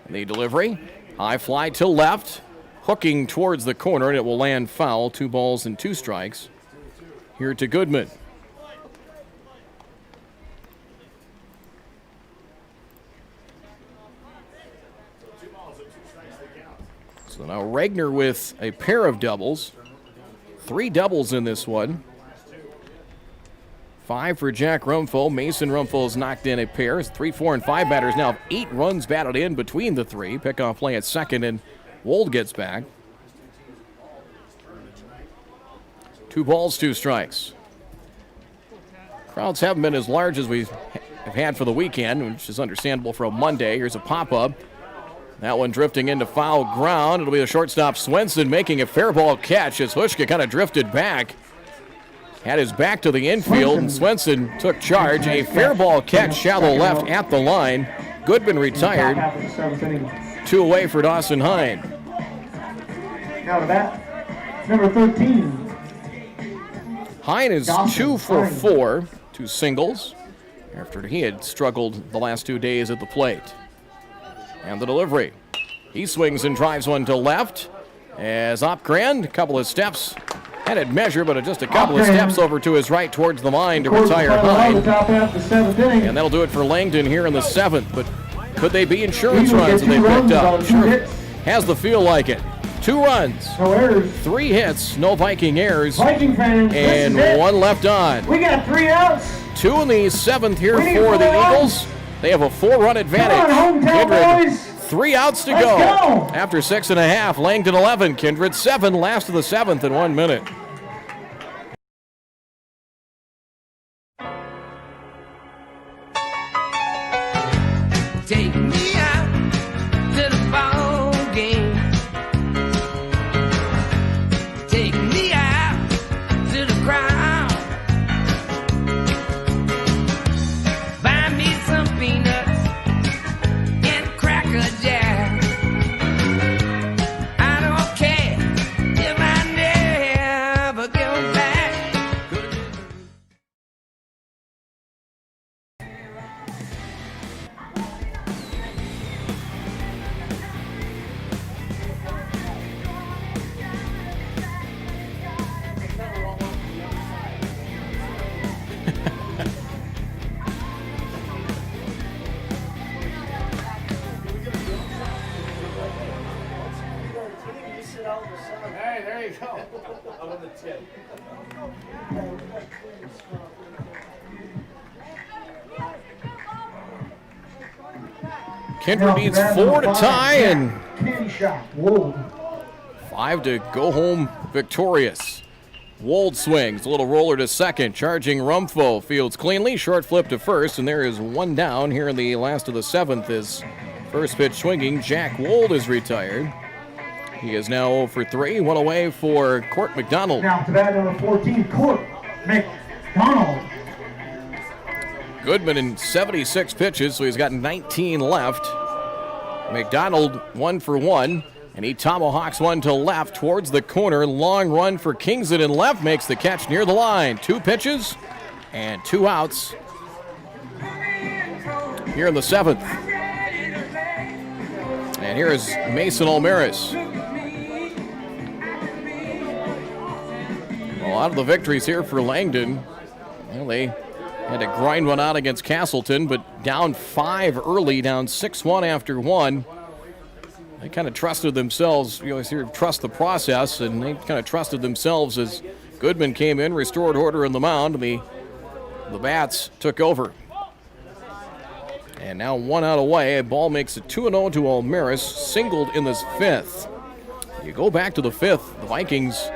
The delivery, high fly to left, hooking towards the corner, and it will land foul. 2 balls and 2 strikes here to Goodman. So now Regner with a pair of doubles. 3 doubles in this one. 5 for Jack Rumfo. Mason Rumfo's knocked in a pair. 3, 4, and 5 batters now have 8 runs batted in between the 3. Pickoff play at second, and Wold gets back. 2 balls, 2 strikes. Crowds haven't been as large as we have had for the weekend, which is understandable for a Monday. Here's a pop-up. That one drifting into foul ground. It'll be the shortstop Swenson making a fair ball catch as Hushka kind of drifted back. Had his back to the infield, and Swenson took charge. A fair ball catch shallow left at the line. Goodman retired. 2 away for Dawson Hine. Now to bat, number 13. Hine is 2 for 4, 2 singles, after he had struggled the last 2 days at the plate. And the delivery. He swings and drives one to left. As Opgren, a couple of steps, headed measure, but just a couple of steps over to his right towards the line to retire Hine. And that'll do it for Langdon here in the 7th. But could they be insurance runs that they picked up? Sure has the feel like it. 2 runs, 3 hits, no Viking errors, and 1 left on. We got 3 outs. 2 in the 7th here for the Eagles. They have a 4-run advantage. Kindred, 3 outs to go. After 6.5, Langdon 11, Kindred 7, last of the 7th in 1 minute. Take me out to the ball game. Take me out to the crowd. Buy me some peanuts and Cracker Jack. I don't care if I never get back. Hey, there you go. I'm on the tip. Kindred needs 4 to tie and Candy shot. Whoa. 5 to go home victorious. Wold swings, a little roller to second, charging Rumfo, fields cleanly, short flip to first, and there is 1 down here in the last of the 7th as first pitch swinging. Jack Wold is retired. He is now 0 for 3, 1 away for Court McDonald. Now to bat number 14, Court McDonald. Goodman in 76 pitches, so he's got 19 left. McDonald 1 for 1, and he tomahawks one to left towards the corner. Long run for Kingston in left, makes the catch near the line. 2 pitches and 2 outs. here in the 7th. And here is Mason Almaris. Well, out of the victories here for Langdon, well, they had to grind one out against Castleton, but down 5 early, down 6-1 after 1. They kind of trusted themselves. You always hear trust the process, and they kind of trusted themselves as Goodman came in, restored order in the mound, and the Bats took over. And now 1 out away. A ball makes it 2-0 to Almaris, singled in this 5th. You go back to the 5th, the Vikings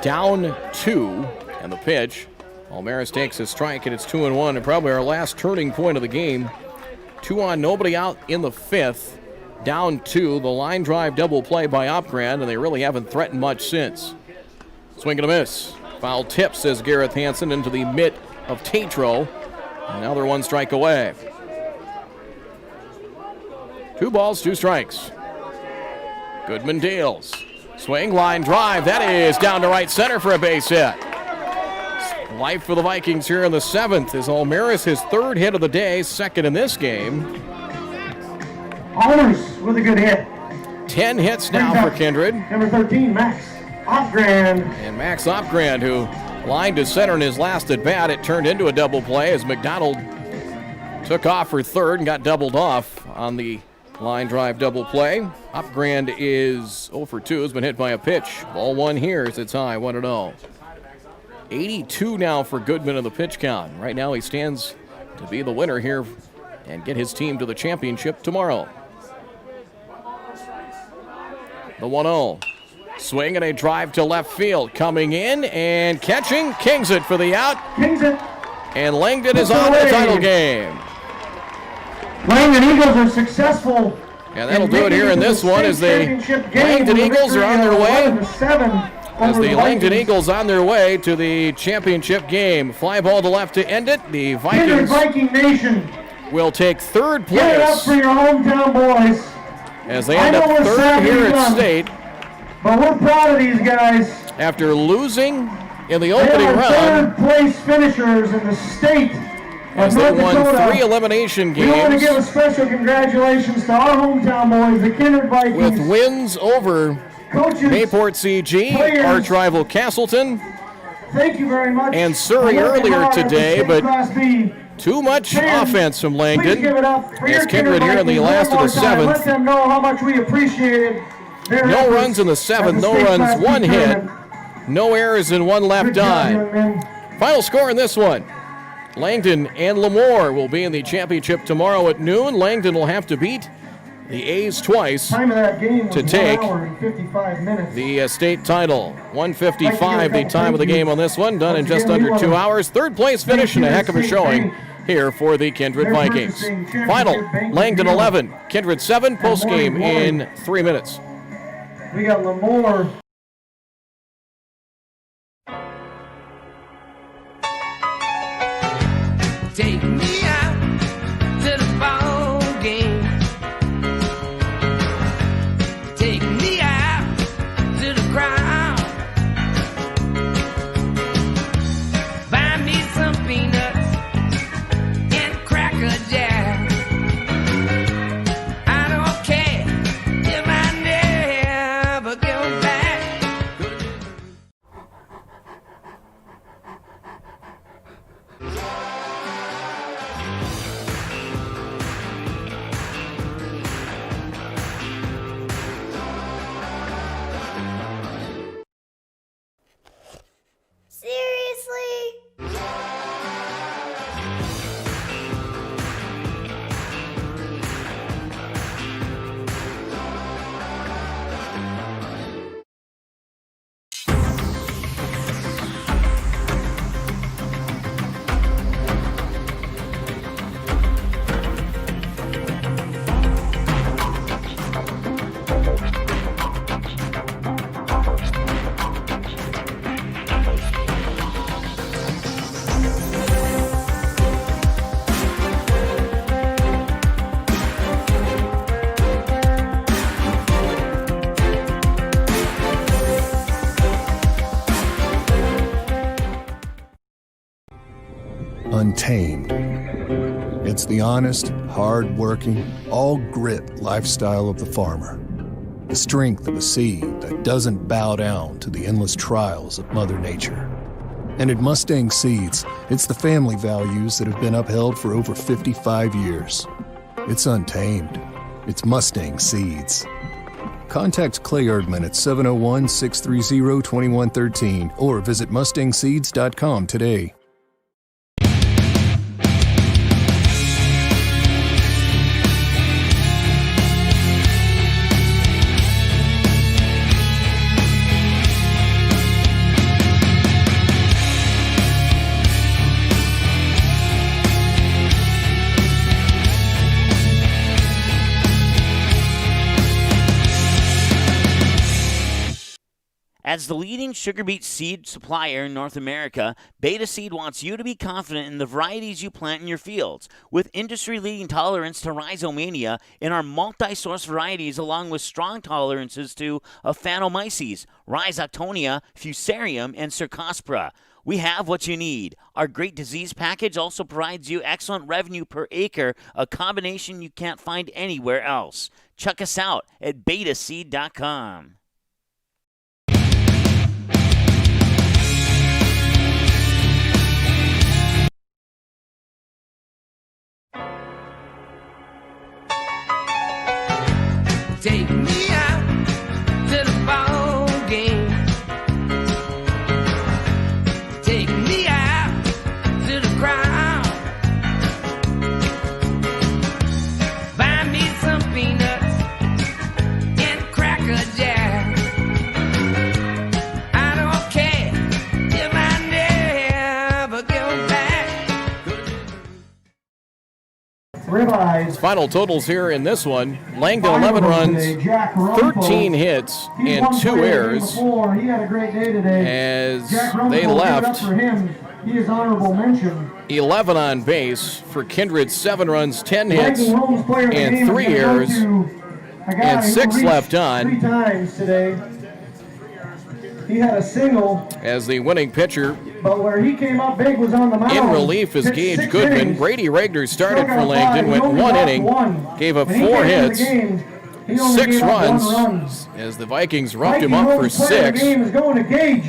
down 2, and the pitch. Almaris takes a strike, and it's 2-1, and probably our last turning point of the game. 2 on, nobody out in the 5th. Down 2, the line drive double play by Opgrand, and they really haven't threatened much since. Swing and a miss. Foul tip, says Gareth Hansen, into the mitt of Tatro. And now they're 1 strike away. 2 balls, 2 strikes. Goodman deals. Swing, line drive. That is down to right center for a base hit. Life for the Vikings here in the 7th is Almaris, his 3rd hit of the day, 2nd in this game. Allers with a good hit. 10 hits now for Kindred. Number 13, Max Opgrand. And Max Opgrand, who lined to center in his last at bat. It turned into a double play as McDonald took off for 3rd and got doubled off on the line drive double play. Opgrand is 0 for 2, has been hit by a pitch. Ball 1 here as it's high, 1-0. 82 now for Goodman in the pitch count. Right now he stands to be the winner here and get his team to the championship tomorrow. The 1-0. Swing and a drive to left field. Coming in and catching. Kings it for the out. Kings it. And Langdon is on the title game. Langdon Eagles are successful. And that'll do it here in this one as the Langdon Eagles are on their way. As the Langdon Eagles on their way to the championship game. Fly ball to left to end it. The Vikings Viking Nation will take 3rd Give it up place for your hometown boys. as they end up 3rd here at state But we're proud of these guys. after losing in the They opening are round 3rd place finishers in the state as of they North won Dakota. 3 elimination We want to give a games special congratulations to our hometown boys, the Kindred Vikings. with wins over Coaches, Mayport CG, players. arch rival Castleton, thank you very much. and Surrey for working earlier hard at the today, state but Class B. too much Fans, offense from Please give Langdon. it up for your As Kindred here in the Vikings last one of the more time. 7th. Let them know how much we appreciated their No efforts runs in the at 7th, the no state runs, Class B 1 hit, tournament. no errors, and 1 Good left job, young on. men. Final score in this one. Langdon and Lemoore will be in the championship tomorrow at noon. Langdon will have to beat the A's twice Time of that game was to take 1 hour and 55 minutes. the state title. 1:55 the time of the game on this one, done in just under 2 hours. 3rd place finish and a heck of a showing here for the Kindred Vikings. Final, Langdon 11, Kindred 7, postgame in 3 minutes. We got Lemoore. Take me out to the ball game. Take me out to the crowd. Buy me some peanuts and cracker jack. I don't care if I never go back. Seriously? Untamed. It's the honest, hard-working, all-grit lifestyle of the farmer. The strength of a seed that doesn't bow down to the endless trials of Mother Nature. And at Mustang Seeds, it's the family values that have been upheld for over 55 years. It's untamed. It's Mustang Seeds. Contact Clay Erdman at 701-630-2113 or visit mustangseeds.com today. As the leading sugar beet seed supplier in North America, Beta Seed wants you to be confident in the varieties you plant in your fields. With industry-leading tolerance to rhizomania in our multi-source varieties, along with strong tolerances to Aphanomyces, Rhizoctonia, Fusarium, and Cercospora. We have what you need. Our great disease package also provides you excellent revenue per acre, a combination you can't find anywhere else. Check us out at betaseed.com. Take me out to the ball game. Take me out to the crowd. Buy me some peanuts and Cracker Jack. I don't care if I never go back. Ribeyes. Final totals here in this one. Langdon 11 runs, 13 hits, and 2 errors. He had a great day today. As Jack Rumford, they give it up left for him. He is honorable mention. 11 on base for Kindred, 7 runs, 10 hits, Ranking Holmes player of the and game 3 is gonna go errors, to a guy and who 6 reached left on. 3 times today. He had a single, as the winning pitcher. but where he came up big was on the mound. In relief is Pitched Gage 6 Goodman. innings. Brady Regner started Struck for out Langdon, 5. went He only 1 lost inning, 1. gave up When he 4 came into hits, the game, he only 6 gave up 1 runs, run. as the Vikings roughed him Ranking up for Holmes player of 6. the game is going to Gage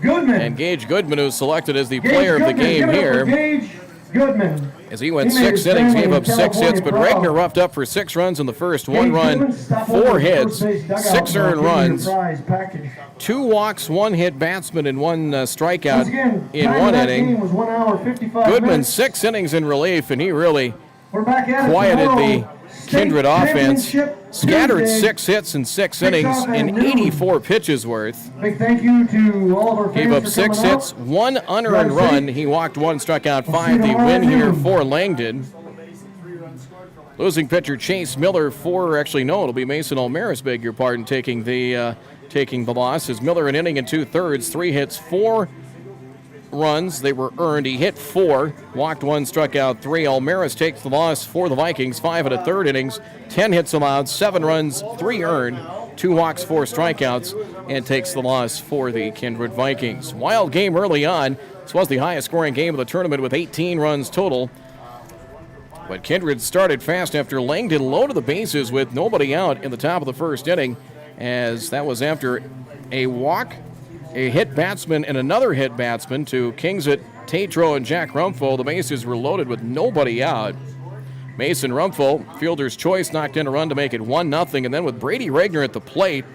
Goodman. And Gage Goodman, who's selected as the Gage player of the Goodman, game give it up for here, Gage Goodman. as he went He made 6 his innings, family gave in up 6 hits, California but proud. Regner roughed up for 6 runs in the first, 1 Gage run, Goodman, stop 4 over at the hits, first base dugout 6 and I'll earned give you your runs, prize package. 2 walks, 1 hit batsman, and 1 strikeout Once again, in time 1 of that inning. game was 1 hour 55 Goodman, minutes. 6 innings in relief, and he really We're back at it quieted tomorrow. the Kindred State offense. Championship Scattered Tuesday. 6 hits in 6 Kicks innings off at and noon. 84 pitches worth. Big thank you to all of our Gave fans up for 6 coming hits, out. 1 unearned Drive safe. run. He walked 1, struck out We'll see 5. you The tomorrow win at here noon. for Langdon. Losing pitcher Chase Miller it'll be Mason Almaris, beg your pardon, taking the loss. As Miller an inning and 2/3, 3 hits, 4 runs. They were earned. He hit 4, walked 1, struck out 3. Almaris takes the loss for the Vikings. 5 1/3 innings, 10 hits allowed, 7 runs, 3 earned, 2 walks, 4 strikeouts, and takes the loss for the Kindred Vikings. Wild game early on. This was the highest scoring game of the tournament with 18 runs total. But Kindred started fast after Langdon loaded the bases with nobody out in the top of the first inning, as that was after a walk, a hit batsman, and another hit batsman to Kingsit, Tatro, and Jack Rumfo. The bases were loaded with nobody out. Mason Rumfo, fielder's choice, knocked in a run to make it 1-0, and then with Brady Regner at the plate,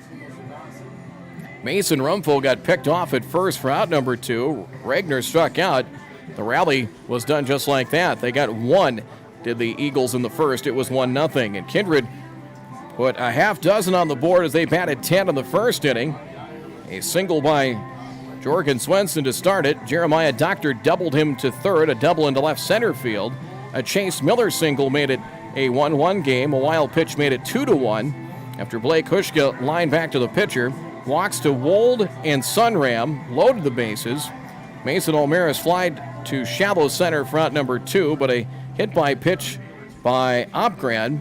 Mason Rumfo got picked off at first for out number 2. Regner struck out. The rally was done just like that. They got 1, did the Eagles in the first. It was 1-0, and Kindred put a half dozen on the board as they batted 10 in the first inning. A single by Jorgen Swenson to start it. Jeremiah Doctor doubled him to third, a double into left center field. A Chase Miller single made it a 1-1 game. A wild pitch made it 2-1 after Blake Hushka lined back to the pitcher. Walks to Wold and Sunram, loaded the bases. Mason Almaris flied to shallow center front number 2, but a hit by pitch by Opgrad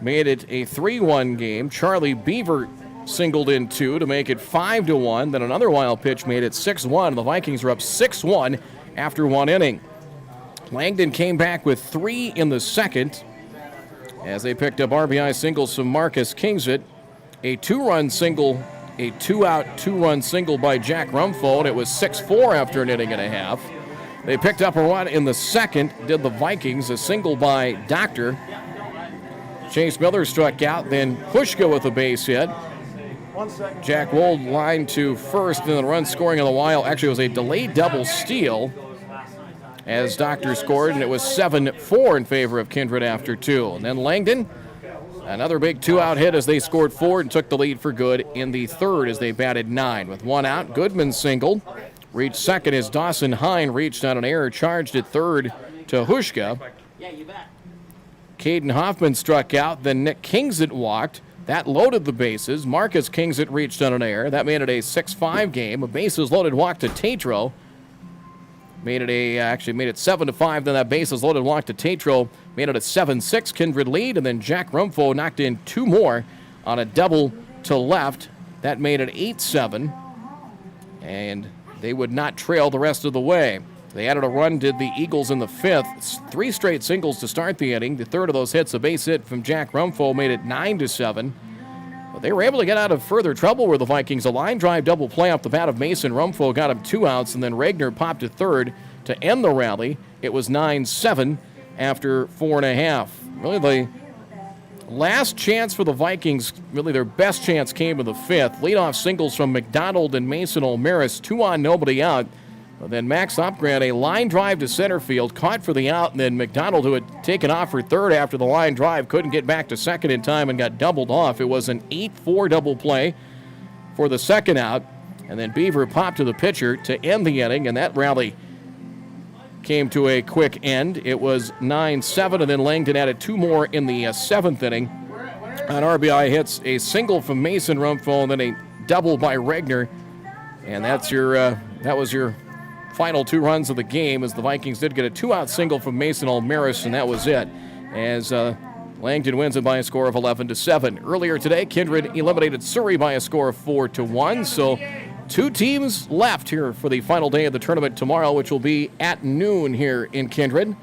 made it a 3-1 game. Charlie Beaver singled in 2 to make it 5-1. Then another wild pitch made it 6-1. The Vikings were up 6-1 after 1 inning. Langdon came back with 3 in the second as they picked up RBI singles from Marcus Kingsit, a 2-run single, a 2-out 2-run single by Jack Rumfold. It was 6-4 after an inning and a half. They picked up a run in the second, did the Vikings, a single by Doctor. Chase Miller struck out, then Pushka with a base hit. Jack Wold lined to first, and the run scoring on the wild. Actually, it was a delayed double steal as Doctor scored, and it was 7-4 in favor of Kindred after 2. And then Langdon, another big 2-out hit as they scored 4 and took the lead for good in the third as they batted 9. With 1 out, Goodman singled. Reached second as Dawson Hine reached on an error, charged at third to Hushka. Yeah, you bet. Caden Hoffman struck out, then Nick Kingsit walked. That loaded the bases. Marcus Kingsit reached on an error. That made it a 6-5 game. A bases loaded walk to Tatro. Made it 7-5. Then that bases loaded walk to Tatro made it a 7-6 Kindred lead. And then Jack Rumfo knocked in 2 more on a double to left. That made it 8-7. And they would not trail the rest of the way. They added a run, did the Eagles in the 5th. 3 straight singles to start the inning. The third of those hits, a base hit from Jack Rumfo, made it 9-7. But they were able to get out of further trouble with the Vikings. A line drive double play off the bat of Mason Rumfo got him 2 outs, and then Regner popped to third to end the rally. It was 9-7 after 4.5. Really, the last chance for the Vikings, really their best chance, came in the 5th. Leadoff singles from McDonald and Mason Olmeris, 2 on, nobody out. But then Max Upgrad, a line drive to center field, caught for the out, and then McDonald, who had taken off for third after the line drive, couldn't get back to second in time and got doubled off. It was an 8-4 double play for the second out, and then Beaver popped to the pitcher to end the inning, and that rally came to a quick end. It was 9-7, and then Langdon added 2 more in the 7th inning. On RBI hits, a single from Mason Rumfo, and then a double by Regner, and that was your final 2 runs of the game, as the Vikings did get a 2-out single from Mason Olmeris, and that was it, as Langdon wins it by a score of 11-7. Earlier today, Kindred eliminated Surrey by a score of 4-1, so 2 teams left here for the final day of the tournament tomorrow, which will be at noon here in Kindred.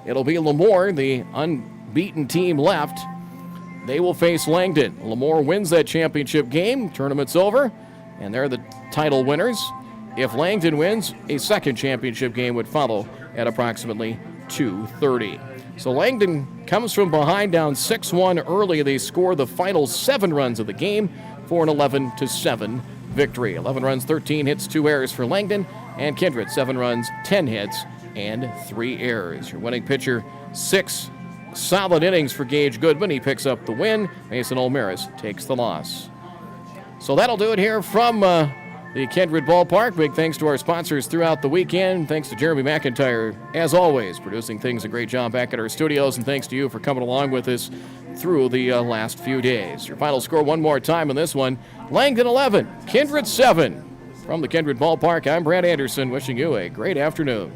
It'll be Lemoore, the unbeaten team left. They will face Langdon. Lemoore wins that championship game, tournament's over, and they're the title winners. If Langdon wins, a second championship game would follow at approximately 2:30. So Langdon comes from behind down 6-1 early. They score the final 7 runs of the game for an 11-7 victory. 11 runs, 13 hits, 2 errors for Langdon, and Kindred 7 runs, 10 hits, and 3 errors. Your winning pitcher, 6 solid innings for Gage Goodman. He picks up the win. Mason Olmeris takes the loss. So that'll do it here from the Kindred Ballpark. Big thanks to our sponsors throughout the weekend. Thanks to Jeremy McIntyre, as always, producing things a great job back at our studios. And thanks to you for coming along with us through the last few days. Your final score one more time in this one: Langdon 11, Kindred 7. From the Kindred Ballpark, I'm Brad Anderson, wishing you a great afternoon.